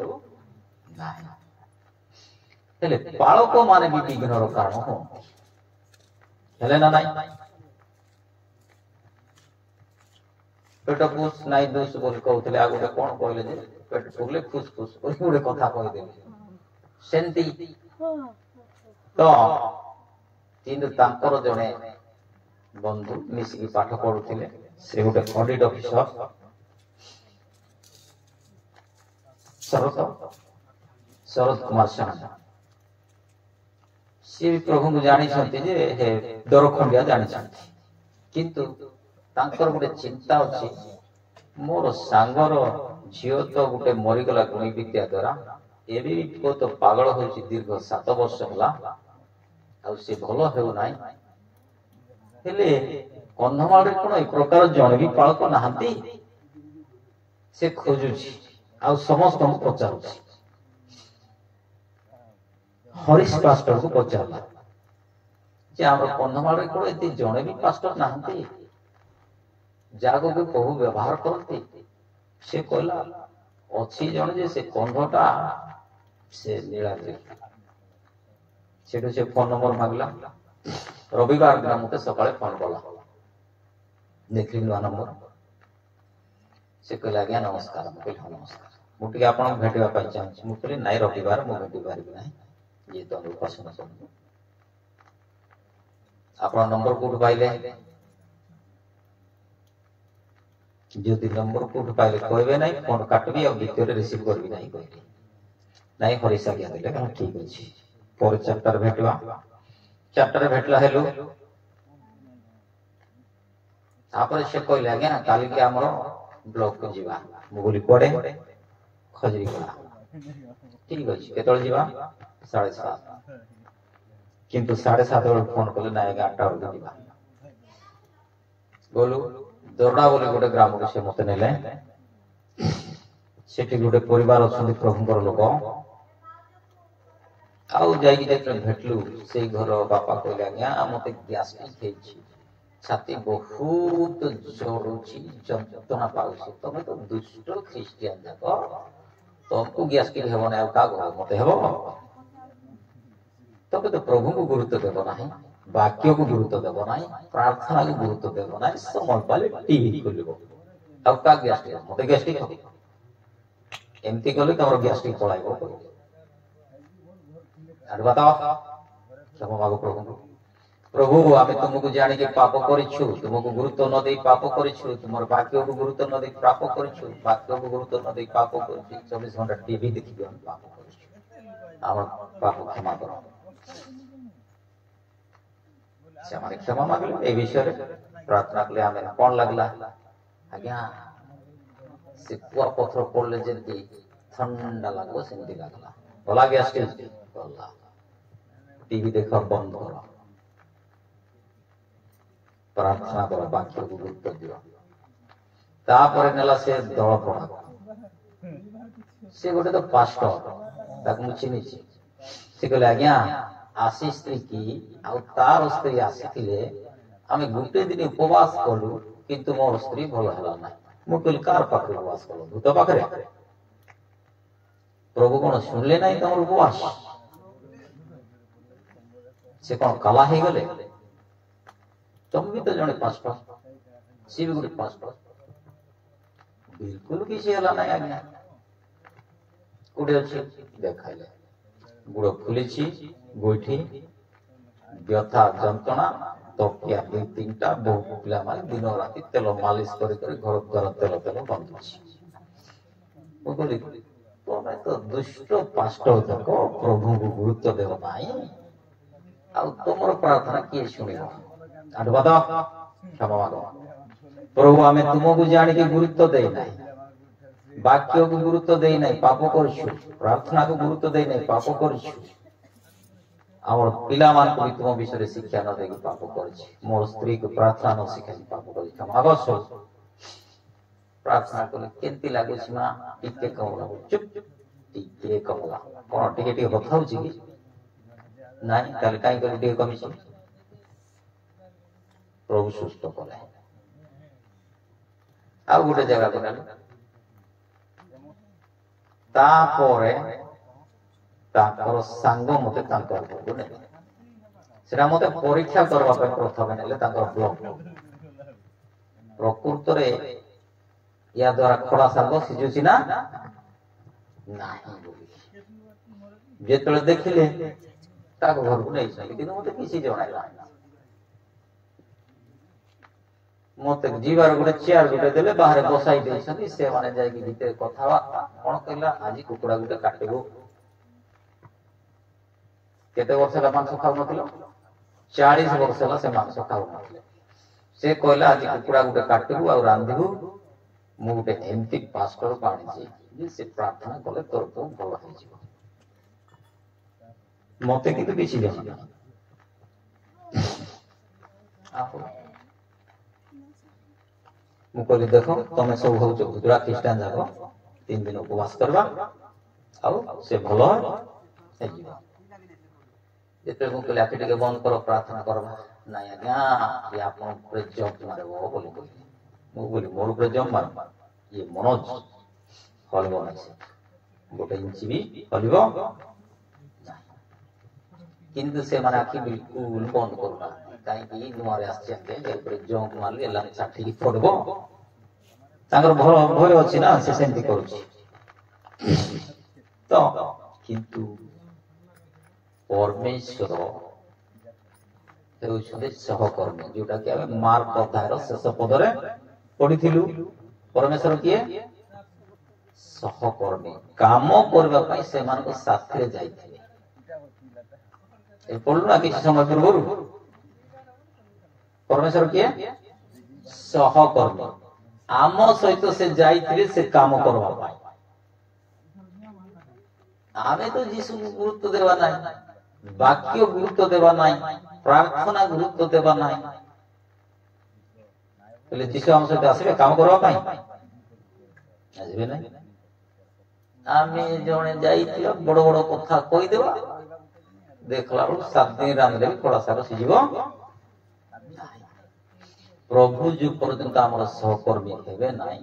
A: ନାହିଁ। ହେଲେ ବାଳକ ମାନେ ବି ବିଘ୍ନର କାରଣ ହୁଅନ୍ତି, ହେଲେ ନା ନାଇଁ? ପେଟ ପୁଷ ନାଇଁ ଦୋଷ ବୋଲି କହୁଥିଲେ, ଆଉ ଗୋଟେ କଣ କହିଲେ ଯେ ପେଟ ପୁରିଲେ ଫୁସ ଫୁସ ବୋଲି ଗୋଟେ କଥା କହିଦେଲେ। ସେମିତି ତ କିନ୍ତୁ ତାଙ୍କର ଜଣେ ବନ୍ଧୁ ମିଶିକି ପାଠ ପଢୁଥିଲେ, ସେ ଗୋଟେ ଅଡିଟ୍ ଅଫିସର ଶରତ କୁମାର ସାହା। ସିଏ ବି ପ୍ରଭୁଙ୍କୁ ଜାଣିଛନ୍ତି ଯେ ହେ ଦରଖଣ୍ଡିଆ ଜାଣିଛନ୍ତି, କିନ୍ତୁ ତାଙ୍କର ଗୋଟେ ଚିନ୍ତା ଅଛି, ମୋର ସାଙ୍ଗର ଝିଅ ତ ଗୋଟେ ମରିଗଲା ଗୁଣି ବିଦ୍ୟା ଦ୍ୱାରା, ଏବେ ପୁଅ ତ ପାଗଳ ହଉଛି ଦୀର୍ଘ 7 ବର୍ଷ ହେଲା, ଆଉ ସେ ଭଲ ହେଉନାହିଁ। ହେଲେ କନ୍ଧମାଳରେ କଣ ଏ ପ୍ରକାର ଜଣେ ବି ପାଳକ ନାହାନ୍ତି? ସେ ଖୋଜୁଛି ଆଉ ସମସ୍ତଙ୍କୁ ପଚାରୁଛି। ହରିଶ ପାଷ୍ଟରକୁ ପଚାରିଲା ଯେ ଆମର କନ୍ଧମାଳରେ କଣ ଏତେ ଜଣେ ବି ପାଷ୍ଟର ନାହାନ୍ତି ଯାହାକୁ ବି ପ୍ରଭୁ ବ୍ୟବହାର କରନ୍ତି? ସେ କହିଲା ଅଛି ଜଣେ ଯେ ସେ କନ୍ଧଟା ସେ ନୀଳାଦ୍ରି। ସେଠୁ ସେ ଫୋନ ନମ୍ବର ମାଗିଲା। ରବିବାର ଦିନ ମତେ ସକାଳେ ଫୋନ କଲା, ଦେଖିଲି ନୂଆ ନମ୍ବର। ସେ କହିଲେ ଆଜ୍ଞା ନମସ୍କାର। ମୁଁ କହିଲି ହଁ ନମସ୍କାର, ମୁଁ ଟିକେ ଆପଣଙ୍କୁ ଭେଟିବା ପାଇଁ ଚାହୁଁଛି। ମୁଁ କହିଲି ନାଇଁ, ରବିବାର ମୁଁ ଭେଟି ପାରିବି ନାହିଁ, ଇଏ ତ ପସନ୍ଦ କରନ୍ତୁ। ଆପଣ ନମ୍ବର କୋଉଠୁ ପାଇଲେ? ଯଦି ନମ୍ବର କୋଉଠୁ ପାଇଲେ କହିବେ ନାହିଁ, ଫୋନ କାଟିବି ଆଉ ଦ୍ୱିତୀୟରେ ରିସିଭ କରିବି ନାହିଁ କହିଲି। ନାଇଁ ହରିଶ ଆଜ୍ଞା ଦେଲେ। ଠିକ ଅଛି, ପରେ 4টাରେ ଭେଟିବା। 4টাରେ ଭେଟିଲା ହେଲୁ। ତାପରେ ସେ କହିଲେ ଆଜ୍ଞା କାଲିକି ଆମର ବ୍ଲକକୁ ଯିବା। ମୁଁ କହିଲି କୁଆଡେ? ଖଜୁରୀପଡ଼ା। ଠିକ ଅଛି, କେତେବେଳେ ଯିବା? 7:30। କିନ୍ତୁ 7:30 ବେଳକୁ ଫୋନ କଲେ ନାଇଁ ଆଜ୍ଞା 8ଟା ବେଳକୁ ଯିବା। ଗଲୁ। ଦରଡା ବୋଲି ଗୋଟେ ଗ୍ରାମକୁ ସେ ମତେ ନେଲେ। ସେଠି ଗୋଟେ ପରିବାର ଅଛନ୍ତି ପ୍ରଭୁଙ୍କର ଲୋକ। ଆଉ ଯାଇକି ଯେତେବେଳେ ଭେଟିଲୁ, ସେଇ ଘର ବାପା କହିଲେ ଆଜ୍ଞା ମତେ ଗ୍ୟାଷ୍ଟ୍ରିକ୍ ହେଇଛି, ଛାତି ବହୁତ ଝଡୁଛି, ଯନ୍ତ୍ରଣା ପାଉଛି। ତମେ ତ ଦୁଷ୍ଟ ଖ୍ରୀଷ୍ଟିଆନ ଯାକ, ତମକୁ ଗ୍ୟାଷ୍ଟ୍ରିକ୍ ହେବ ନାହିଁ, ଆଉ କାହାକୁ ହେବ? ମତେ ହେବ? ତମେ ତ ପ୍ରଭୁଙ୍କୁ ଗୁରୁତ୍ୱ ଦେବ ନାହିଁ, ବାକ୍ୟକୁ ଗୁରୁତ୍ୱ ଦେବ ନାହିଁ, ପ୍ରାର୍ଥନାକୁ ଗୁରୁତ୍ୱ ଦେବ ନାହିଁ, ସମୟ ପାଇଲେ ଟିଭି ଖୋଲିବ, ଆଉ କାହା ଗ୍ୟାଷ୍ଟ୍ରିକ୍? ମତେ ଗ୍ୟାଷ୍ଟ୍ରିକ୍ ହବ। ଏମିତି କଲେ ତମର ଗ୍ୟାଷ୍ଟ୍ରିକ୍ ପଳାଇବ। କ୍ଷମା ମାଗ ପ୍ରଭୁଙ୍କୁ। ପ୍ରଭୁ ଆମେ ତୁମକୁ ଜାଣିକି ପାପ କରିଛୁ, ତୁମକୁ ଗୁରୁତ୍ୱ ନ ଦେଇ ପାପ କରିଛୁ, ତୁମର ବାକ୍ୟକୁ ଗୁରୁତ୍ୱ ନ ଦେଇ ପାପ କରିଛୁ, ବାକ୍ୟକୁ ଗୁରୁତ୍ୱ ନ ଦେଇ ପାପ କରିଛୁ, 24 ଘଣ୍ଟା ଟିଭି ଦେଖିକି ଆମେ ପାପ କରିଛୁ। ଆମର ପାପ କ୍ଷମା କର। ସେମାନେ କ୍ଷମା ମାଗିଲେ। ଏ ବିଷୟରେ ପ୍ରାର୍ଥନା କଲେ। ଆମେ କଣ ଲାଗିଲା ଆଜ୍ଞା? ସେ କୁଆ ପଥର ପଡିଲେ ଯେମିତି ଥଣ୍ଡା ଲାଗିବ ସେମିତି ଲାଗିଲା। ଗଲା ଗ୍ୟାଷ୍ଟ୍ରିକ୍? ଗଲା। ଟିଭି ଦେଖ ବନ୍ଦ କର। प्रार्थना कर वाक्य को गुरुत्व दियो तापर नेला से दल पड़ा से गोटे तो पास्टर ताक मु चिन्हिछि से कहले आज्ञा आशी स्त्री की आ तार स्त्री आसीथिले आमे गुटे दिन उपवास कलु किंतु मोर स्त्री भल हला ना मु कहली कार पाखरे उपवास कलु भूत पाखरे प्रभु कोन सुनले नाही तमर उपवास से कोन कला हे गले तुम भी तो जने पास्टर सी भी गोटे पास्टर बिल्कुल किसी हला नाही आज्ञा गुड़े अच्छे देखाइले गुड़ फुली गोठी व्यथा जंत्रणा तकिया दुई तीन टा बहु पिला माने दिन राति तेल मालिश कर घर द्वार तेल तेल बंदी तुम्हें तो दुष्ट पास्टर तक प्रभु को गुरुत्व देव नाई आ तुम प्रार्थना किए शुणिब आडबाद क्षमा माग प्रभु आमे तुमको जानी के गुरुत्व दे नाही वाक्य को गुरुत्व दे नहीं पाप करछु प्रार्थना को गुरुत्व दे नहीं पाप करछु आमर पिला मान को भी तुम विषय शिक्षा न देगी पाप करछि मोर स्त्री को प्रार्थना न शिखाई पाप करछि क्षमा अवश्य प्रार्थना को केंती लागो छी मा टिके कमला चुप टिके कमला कोन टिके टिके बताउ छी कि नाही ताले काई कर टिके कमी छी प्रभु सुस्त करे आ गोटे जगह को तापरे ताकर सांग मते तांकर को ने सेरा मते परीक्षा करबा पे प्रथम नेले तांकर ब्लड प्रकृत रे या द्वारा खड़ा सांग सिजुची ना नाही बोली जेतले देखिले ताक घर को नै छै कि मते किसी जणाइला मते जीवार गोटे चेयर गोटे देले बाहर बसाई देछथि से माने जाय कि भीतर कथा कोन कहला आजि कुकुड़ा गोटे काटिबो केते वर्ष ला मांस खाउ नथिलो 40 वर्ष ला से मांस खाउ नथिले से कहला आजि कुकुड़ा गोटे काटिबो आ रांधिबो मु गोटे एमती पास्टर पाणी छी जे से प्रार्थना कले तोर को भल होई जिवो मते किते बेसी जाना आपो मु कहली देखो तमे सब हो गुजरा ख्रिस्टान जाको 3 दिन उपवास करबा आउ से भलो है जीवा जेते मु कहली आके टिके बंद करो प्रार्थना करबा नाही आज्ञा ये आपन ऊपर जंप मारबो बोली मु बोली मोर ऊपर जंप मार ये मनोज हलबो नाही गोटे इंच भी हलबो किंतु से माने आखि बिल्कुल बंद करबा काई कि नुआरे आछते जे ऊपर जंप मारले ला छाठी पड़बो तांगर भय अछि ना से सेंती करूछि तो किंतु परमेश्वर हेउछले सहकर्मी जोटा कि आमे मार्क अध्यायर शेष पदरे पढिथिलु परमेश्वर किए सहकर्मी काम करबा पई से मान को साथरे जाइथिले ए पढलु ना किछ समय पूर्व परमेश्वर किए सहकर्मी आम सहित से जाइथिले से काम करबा पई आमे तो जीसु गुरुत्व देवा नाही वाक्य गुरुत्व देवा नाही प्रार्थना गुरुत्व देवा नाही पहले जीसु हम सहित आसीबे काम करबा पई आसीबे नाही आमे जणे जाइथिलो बड़ बड़ कथा कहि देबा देखला 7 दिन रांधले थोड़ा सारा सिजिबो प्रभु जो पर्यंत आमर सहकर्मी हेबे नाही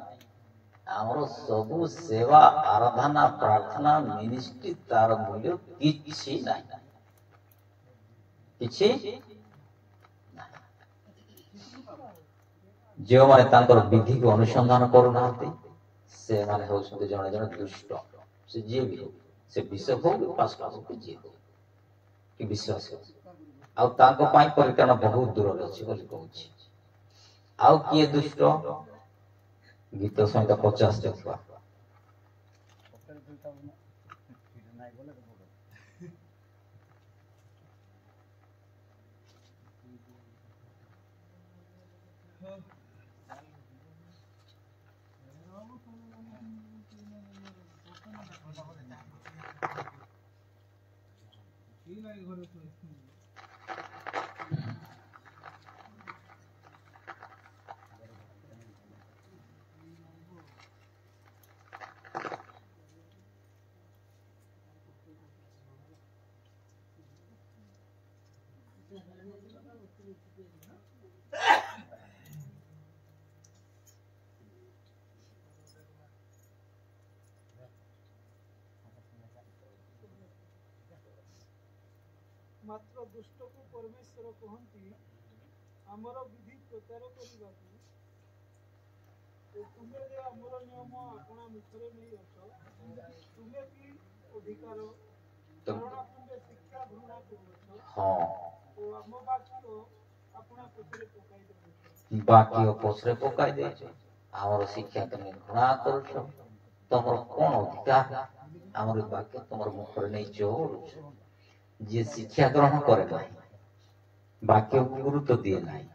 A: आमर सबु सेवा आराधना प्रार्थना मिनिस्ट्री तार मूल्य किछि नाही किछि जो माने तांकर विधि को अनुसंधान करू नाहंती से माने होसुते जणे जणे दुष्ट से जे भी हो से विश्व हो पास हो कि जे हो कि विश्वास हो आ तांको पाई परित्राण बहुत दूर रे अछि बोली कहूछि आउ किए दुष्ट गीत संहिता 50 देखवा
B: ମାତ୍ର ଦୁଷ୍ଟକୁ ପରମେଶ୍ୱର କହନ୍ତି ଆମର ବିଧି ପ୍ରଚାର କରିବାକୁ ତୁମେ ଯେ ଆମର ନିୟମ ଆପଣା ମୁଖରେ ନେଇ ଅଛ ତୁମେ କି ଅଧିକାର କାରଣ ତୁମେ ଶିକ୍ଷା ଘୃଣା କରୁଅଛ ଓ ଆମ ବାକ୍ୟ ଆପଣା ପଛରେ ପକାଇ ଦେଉଛ
A: ବାକ୍ୟ ପଛରେ ପକାଇ ଦେଇଛ ଆମର ଶିକ୍ଷା ତମେ ଘୃଣା କରୁଛ ତମର କଣ ଅଧିକାର ଆମର ବାକ୍ୟ ତମର ମୁଖରେ ନେଇ ଚଳୁଛ ଯିଏ ଶିକ୍ଷା ଗ୍ରହଣ କରେ ନାହିଁ ବାକ୍ୟକୁ ଗୁରୁତ୍ୱ ଦିଏ ନାହିଁ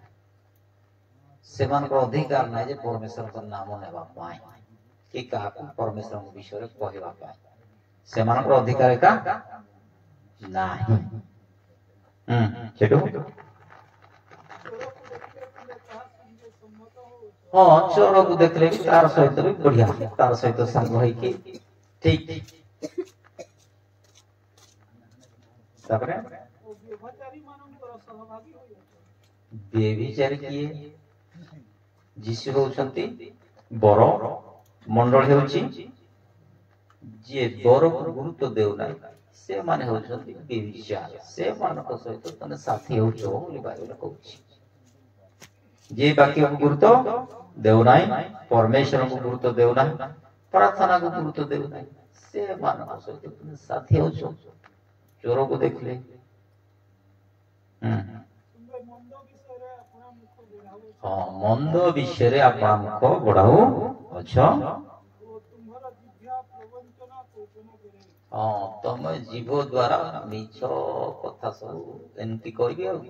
A: ସେମାନଙ୍କର ଅଧିକାର ନାହିଁ ଯେ ପରମେଶ୍ୱରଙ୍କ ନାମ ନେବା ପାଇଁ କି କାହାକୁ ପରମେଶ୍ୱରଙ୍କ ବିଷୟରେ କହିବା ପାଇଁ ସେମାନଙ୍କର ଅଧିକାର ଏକା ନାହିଁ ସେଠୁ ହଁ ଚୋରକୁ ଦେଖିଲେ ବି ତାର ସହିତ ବି ବଢିଆ ତାର ସହିତ ସାଙ୍ଗ ହେଇକି ଠିକ ତାପରେ ବ୍ୟଭିଚାରୀ କିଏ ଯୀଶୁ ହେଉଛନ୍ତି ବର ମଣ୍ଡଳ ହେଉଛି ଯିଏ ବରକୁ ଗୁରୁତ୍ୱ ଦେଉନାହିଁ ସେମାନେ ହେଉଛନ୍ତି ବ୍ୟଭିଚାରୀ ସେମାନଙ୍କ ସହିତ ତମେ ସାଥୀ ହେଉଛ ବୋଲି ବାଇବେଲ କହୁଛି ଯିଏ ବାକ୍ୟକୁ ଗୁରୁତ୍ୱ ଦେଉନାହିଁ ପରମେଶ୍ୱରଙ୍କୁ ଗୁରୁତ୍ୱ ଦେଉନାହିଁ ପ୍ରାର୍ଥନାକୁ ଗୁରୁତ୍ୱ ଦେଉନାହିଁ ସେମାନଙ୍କ ସହିତ ତମେ ସାଥୀ ହେଉଛ ଚୋରକୁ ଦେଖିଲେ ହଁ ମନ୍ଦ ବିଷୟରେ ଆପଣ ମୁଖ ବଢାଉ ଅଛ ହଁ ତମେ ଜୀବ ଦ୍ଵାରା ମିଛ କଥା ସବୁ ଏମିତି କହିବି ଆଉ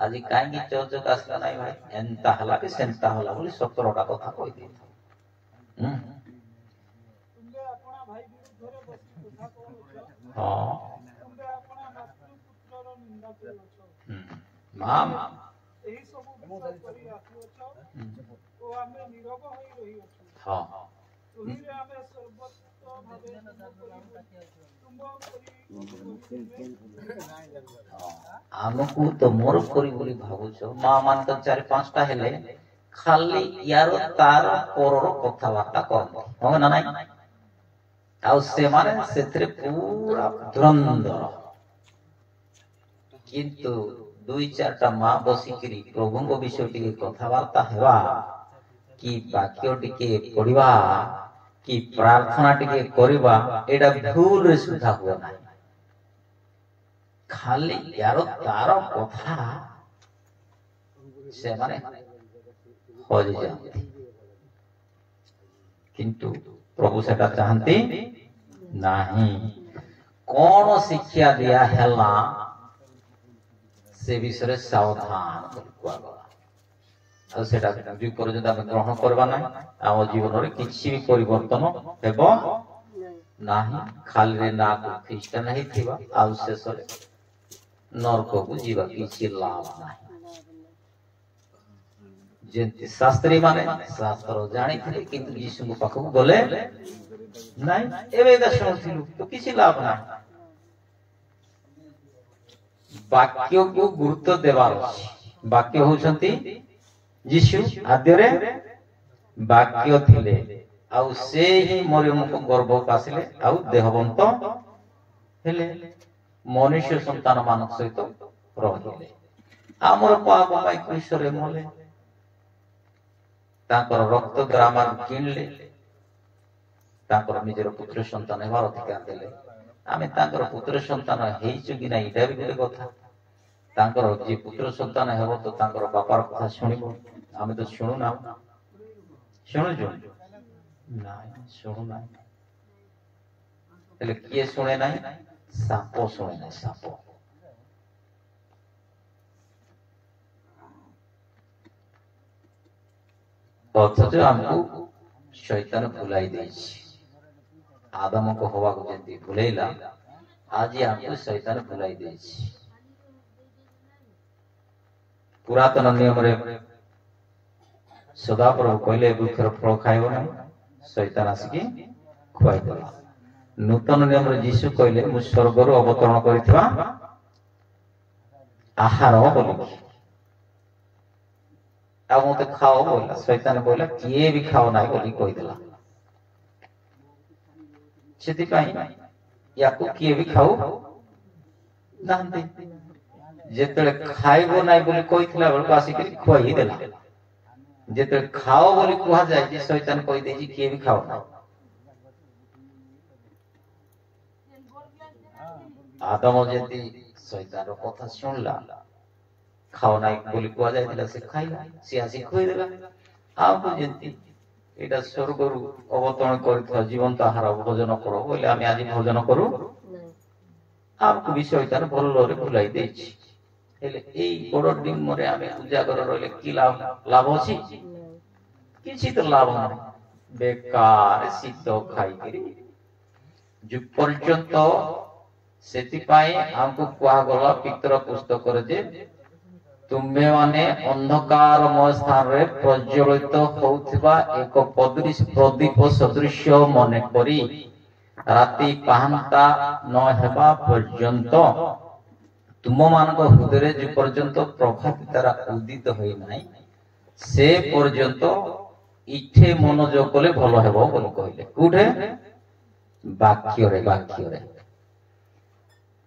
A: ଆଜି କାହିଁକି ଚର୍ଚ୍ଚକୁ ଆସିଲା ନାଇଁ ଭାଇ ଏନ୍ତା ହେଲା କି ସେନ୍ତା ହେଲା ବୋଲି 17ଟା କଥା କହିଦେଇଥାଉ ହଁ ମା
B: ଏହି ସବୁ ବିଷୟ କରି ଆସୁଅଛ ଓ ଆମେ ନୀରବ ହୋଇ ରହିଅଛୁ
A: ହଁ
B: ତୁହିରେ ଆମେ ସର୍ବତ୍ର ଭାବେ
A: ଆମକୁ ତ ମୋର କରି ବୋଲି ଭାବୁଛ ମା ମାନେ ତ 4-5ଟା ହେଲେ ଖାଲି ୟାର ତାର ପରର କଥାବାର୍ତ୍ତା କରନ୍ତି ହଁ ନା ନାଇଁ ଆଉ ସେମାନେ ସେଥିରେ ପୁରା ଧୁରନ୍ଧର କିନ୍ତୁ 2-4ଟା ମା ବସିକିରି ପ୍ରଭୁଙ୍କ ବିଷୟ ଟିକେ କଥାବାର୍ତ୍ତା ହେବା କି ବାକ୍ୟ ଟିକେ ପଢିବା କି ପ୍ରାର୍ଥନା ଟିକେ କରିବା ଏଇଟା ଭୁଲରେ ସୁଧା ହୁଏ ନାହିଁ ଖାଲି ୟାର ତାର କଥା ସେମାନେ ହଜିଯାଆନ୍ତି କିନ୍ତୁ ପ୍ରଭୁ ସେଟା ଚାହାନ୍ତି ନାହିଁ କଣ ଶିକ୍ଷା ଦିଆ ହେଲା ସେ ବିଷୟରେ ସାବଧାନ କରି କୁହାଗଲା ଆଉ ସେଟା ଯେ ପର୍ଯ୍ୟନ୍ତ ଆମେ ଗ୍ରହଣ କରିବା ନାହିଁ ଆମ ଜୀବନରେ କିଛି ବି ପରିବର୍ତ୍ତନ ହେବ ନାହିଁ ଖାଲିରେ ନାକୁ ଖ୍ରୀଷ୍ଟିଆନ ହେଇଥିବା ଆଉ ଶେଷରେ ନରକକୁ ଯିବା କିଛି ଲାଭ ନାହିଁ ଯେମିତି ଶାସ୍ତ୍ରୀ ମାନେ ଶାସ୍ତ୍ର ଜାଣିଥିଲେ କିନ୍ତୁ ଯୀଶୁଙ୍କ ପାଖକୁ ଗଲେ ନାଇଁ ଏବେ ଶୁଣୁଥିଲୁ ତ କିଛି ଲାଭ ନାହିଁ ବାକ୍ୟକୁ ଗୁରୁତ୍ୱ ଦେବାର ଅଛି ବାକ୍ୟ ହଉଛନ୍ତି ଯୀଶୁ ଆଦ୍ୟରେ ବାକ୍ୟ ଥିଲେ ଆଉ ସେ ହିଁ ମରିୟମଙ୍କ ଗର୍ଭକୁ ଆସିଲେ ଆଉ ଦେହବନ୍ତ ହେଲେ ମନୁଷ୍ୟ ସନ୍ତାନ ମାନଙ୍କ ସହିତ ରହିଲେ ଆମର ପାପ ପାଇଁ କ୍ରୁଶରେ ମଲେ ତାଙ୍କର ରକ୍ତ ଗ୍ରାମରୁ କିଣିଲେ ତାଙ୍କର ନିଜର ପୁତ୍ର ସନ୍ତାନ ହେବାର ଅଧିକାର ଦେଲେ ଆମେ ତାଙ୍କର ପୁତ୍ର ସନ୍ତାନ ହେଇଛୁ କି ନାହିଁ ଏଇଟା ବି ଗୋଟେ କଥା ତାଙ୍କର ଯିଏ ପୁତ୍ର ସନ୍ତାନ ହେବ ତ ତାଙ୍କର ବାପାର କଥା ଶୁଣିବ ଆମେ ତ ଶୁଣୁନା ଶୁଣୁଛୁ ନାଇଁ ଶୁଣୁନାହିଁ ହେଲେ କିଏ ଶୁଣେ ନାହିଁ ସାପ ଶୁଣେ ନାହିଁ ସାପ ଅଥଚ ଆମକୁ ଶୈତାନ ଭୁଲାଇ ଦେଇଛି ଆଦମକୁ ହବାକୁ ଯେମିତି ଭୁଲେଇଲା ଆଜି ଆମକୁ ଶୈତାନ ଭୁଲାଇ ଦେଇଛି ପୁରାତନ ନିୟମରେ ସଦାପ୍ରଭୁ କହିଲେ ବୃକ୍ଷର ଫଳ ଖାଇବ ନାହିଁ ଶୈତାନ ଆସିକି ଖୁଆଇଦେଲା ନୂତନ ନିୟମରେ ଯୀଶୁ କହିଲେ ମୁଁ ସ୍ୱର୍ଗରୁ ଅବତରଣ କରିଥିବା आहार बोल मत खाओ बोला शैतान बोला किए भी खाओ ना बोली कहीदेला या किए भी खाऊ जेते खाइबो ना बोली कहीथिला बेलको आसिक खुआई देला जेते खाओ बोली कुहा जाय शैतान कही दे किए भी खाओ ना आदम जदी शैतान कथा सुनला खाओ ना बोली कुआ जाय से खाइला से आसी खुई देला आपको जंती एटा स्वर्गरु अवतरण करथि जीवंत आहार भोजन करो बोले आमी आज भोजन करू आपको विषय तार भलरे भुलाई देछि हेले एई बड़ डिम रे आमे उजागर रहले की लाभ अछि किछि तो लाभ नै बेकार सिद्ध खाई करी जो पर्यंत सेति पाई हमको कुआ गला पितर पुस्तक रे जे तुम्हे माने अंधकारमय स्थान रे प्रज्वलित होउथिबा एक प्रदीप सदृश मने करी राति पाहंता न हेबा पर्यंत तुम मानक हृदय जे पर्यंत प्रभात तारा उदित होई नाही से पर्यंत इठे मनोयोग कले भलो हेबो बोल कहले कुठे वाक्य रे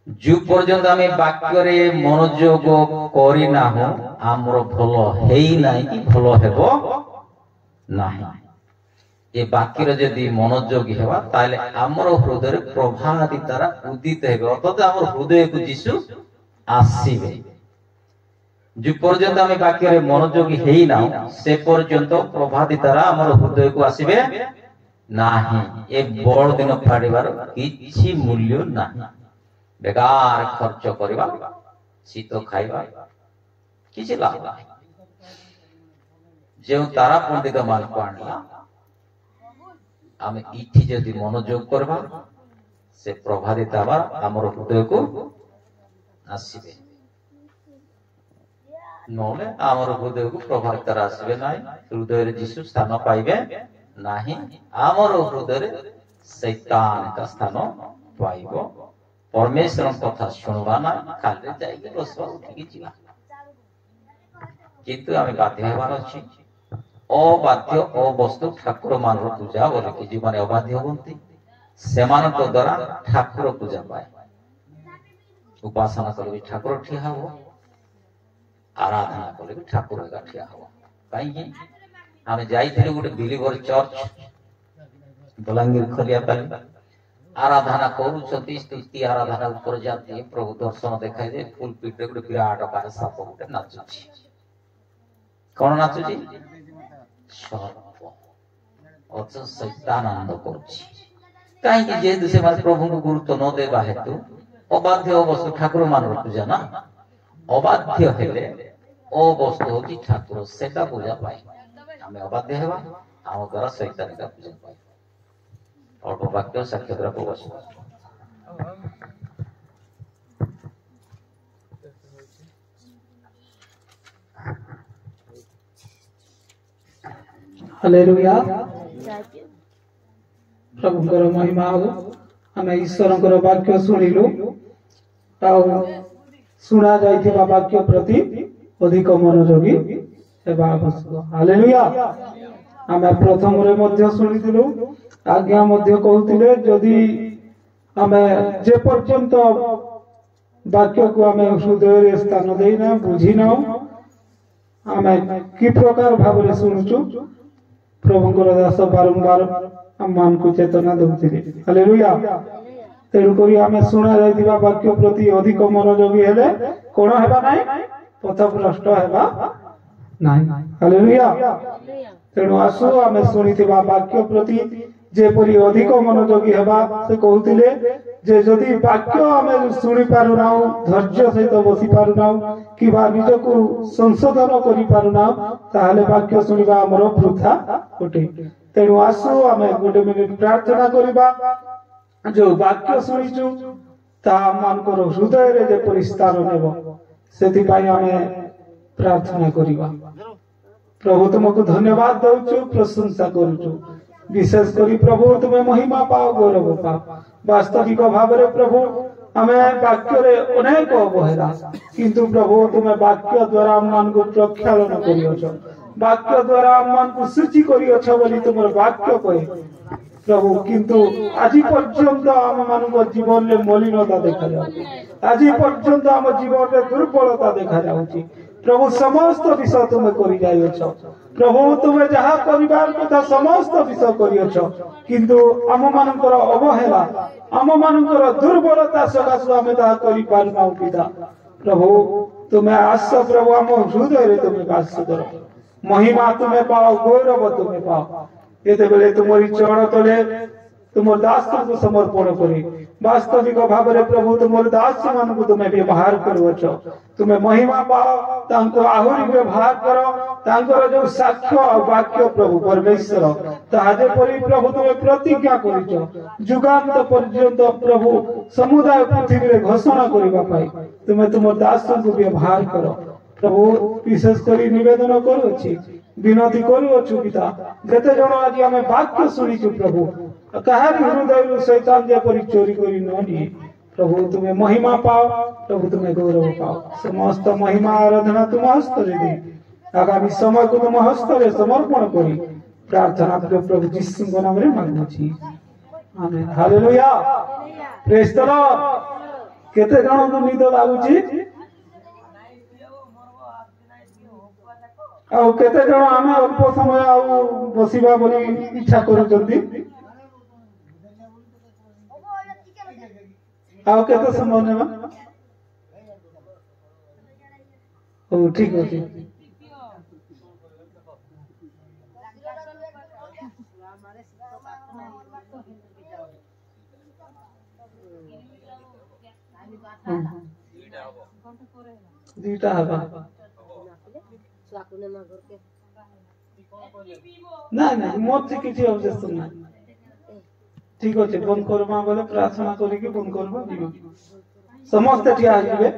A: जो पर्यंत आमे वाक्य रे मनोयोग करी ना हो आमर भलो हेई नाही कि भलो हेबो नाही ए वाक्य रे जदी मनोयोग हेबा ताले आमर हृदय प्रभाती तारा उदित हेबे अर्थात आमर हृदय को जीसु आसीबे जो पर्यंत आमे वाक्य रे मनोयोग हेई ना से पर्यंत प्रभाती तारा आमर हृदय को आसीबे नाही ए बड़ दिन फाड़ीबार किछि मूल्य नाही बेकार खर्च करवा शीत खाइबा किछि लाभ नाही जे तारा पंडित मान को आनला आमे इठी जदी मनोयोग करबा से प्रभावित हवा हमर हृदय को आसीबे नले हमर हृदय को प्रभावित आसीबे नाही हृदय रे जीसु स्थान पाइबे नाही हमर हृदय रे शैतान का स्थान पाइबो परमेश्वर कथा सुनवा ना खाली जाइके बसवा उठिकी जीवा किंतु आमे बाध्य हेबार अछि अबाध्य अवस्तु ठाकुर मानर पूजा बोले कि जो माने अबाध्य होंती सेमानक द्वारा ठाकुर पूजा पाए उपासना कले ठाकुर ठिया हो आराधना कले ठाकुर का ठिया हो काई आमे जाइथिलु गुटे बिलीवर चर्च बलांगीर खलिया पाली आराधना करूछंती स्तुति आराधना ऊपर जाती प्रभु दर्शन देखाई दे फुल पीठ रे गुटे विराट कार साप गुटे नाचुछि कोन नाचुछि सर्प अच शैतान आनंद करूछि काई कि जे दुसे माने प्रभु को गुरुत्व न देबा हेतु अबाध्य अवस्तु ठाकुर मानर पूजा ना अबाध्य हेले ओ वस्तु होची ठाकुर सेटा पूजा पाए हमें अबाध्य हेबा हम द्वारा शैतान का पूजा पाए और वाक्य साक्षात्कार को बस
B: हालेलुया प्रभुଙ୍କର महिमा हो ଆମେ ଈଶ୍ୱରଙ୍କର ବାକ୍ୟ ଶୁଣିଲୁ ଆଉ ଶୁଣା ଯାଇଥିବା ବାକ୍ୟ ପ୍ରତି ଅଧିକ ମନୋଯୋଗୀ ହେବା ଆବଶ୍ୟକ ହାଲେଲୁୟା ଆମେ ପ୍ରଥମରେ ମଧ୍ୟ ଶୁଣିଥିଲୁ आज्ञा मध्य कहते जदि आम जे पर्यंत वाक्य को आम हृदय स्थान देना बुझीना आम कि प्रकार भाव शुणुचु प्रभुंकर दास बारंबार आम मान को चेतना दौते हालेलुया तेणुक आम शुणा जाइथिबा वाक्य प्रति अधिक मनोयोगी हेले कोन हेबा नाही पथभ्रष्ट हेबा नाही हालेलुया तेणु आसु आम शुणिथिबा वाक्य प्रति जेपरी अधिक मनोयोगी हेबा से कहउतिले जे जदि वाक्य आमे सुनि पारु नाउ धैर्य सहित बसी पारु नाउ कि बा निजको संशोधन करि पारु नाउ ताहाले वाक्य सुनिबा हमर वृथा होटे तेणु आसु आमे गोटे मिनिट प्रार्थना करिबा जो वाक्य सुनिचु ता मानकर हृदय रे जे परिस्तार नेबो सेति पाई आमे प्रार्थना करिबा प्रभु तुमको धन्यवाद दउछु प्रशंसा करूछु विशेष करी प्रभु तुम्हें महिमा पाओ गौरव पाओ वास्तविक भाव रे प्रभु आमे वाक्य रे अनेक अवहेला किंतु प्रभु तुमे वाक्य द्वारा हम मान को प्रक्षालन करियोछ वाक्य द्वारा हम मान को सूची करियोछ बोली तुमर वाक्य कहे प्रभु किंतु आज पर्यंत आम मान को जीवन में मलिनता देखा जाउछि आज पर्यंत आम जीवन में दुर्बलता देखा जाउछि प्रभु समस्त विषय तुमे करि जाइयोछ प्रभु तुमे जहा करिबार कथा समस्त विषय करियोछ किंतु आम मानकर अवहेला आम मानकर दुर्बलता सकाशु आमे ताहा करि पारना पिता प्रभु तुमे आस प्रभु आम हृदय रे तुमे वास करो महिमा तुमे पाओ गौरव तुमे पाओ एते बेले तुमरी चरण तले तुम दास को समर्पण करी वास्तविक भाव रे प्रभु तुम दास मान को तुमे व्यवहार करूछ तुमे महिमा पाओ तांको आहुरी व्यवहार करो तांकर जो साक्ष्य और वाक्य प्रभु परमेश्वर ताजे परि प्रभु तुमे प्रतिज्ञा करिछ जुगांत पर्यंत प्रभु समुदाय पृथ्वी रे घोषणा करिबा पाई तुमे तुम दास को व्यवहार करो प्रभु विशेष करी निवेदन करूछि विनती करूछु पिता जते जण आज आमे वाक्य सुनिछु प्रभु कहारी हृदय शैतान जे परि चोरी करी न निए प्रभु तुमे महिमा पाओ प्रभु तुमे गौरव पाओ समस्त महिमा आराधना तुम हस्त रे दे आगामी समय को तुम हस्त रे समर्पण करी प्रार्थना प्रभु यीशु के नाम रे मांगू छी amen hallelujah praise the Lord केते जण को निद लागुची आउ केते जण आमे अल्प समय आउ बसिबा बोली इच्छा करूचंती आउ केते समय नेबा ओ ठीक अछि दीटा हबा ना ना मोर से किसी अवजेक्शन ना ठीक अछि बंद करबा बोले प्रार्थना करी के बंद करबा दिबो समस्त ठिया आइबे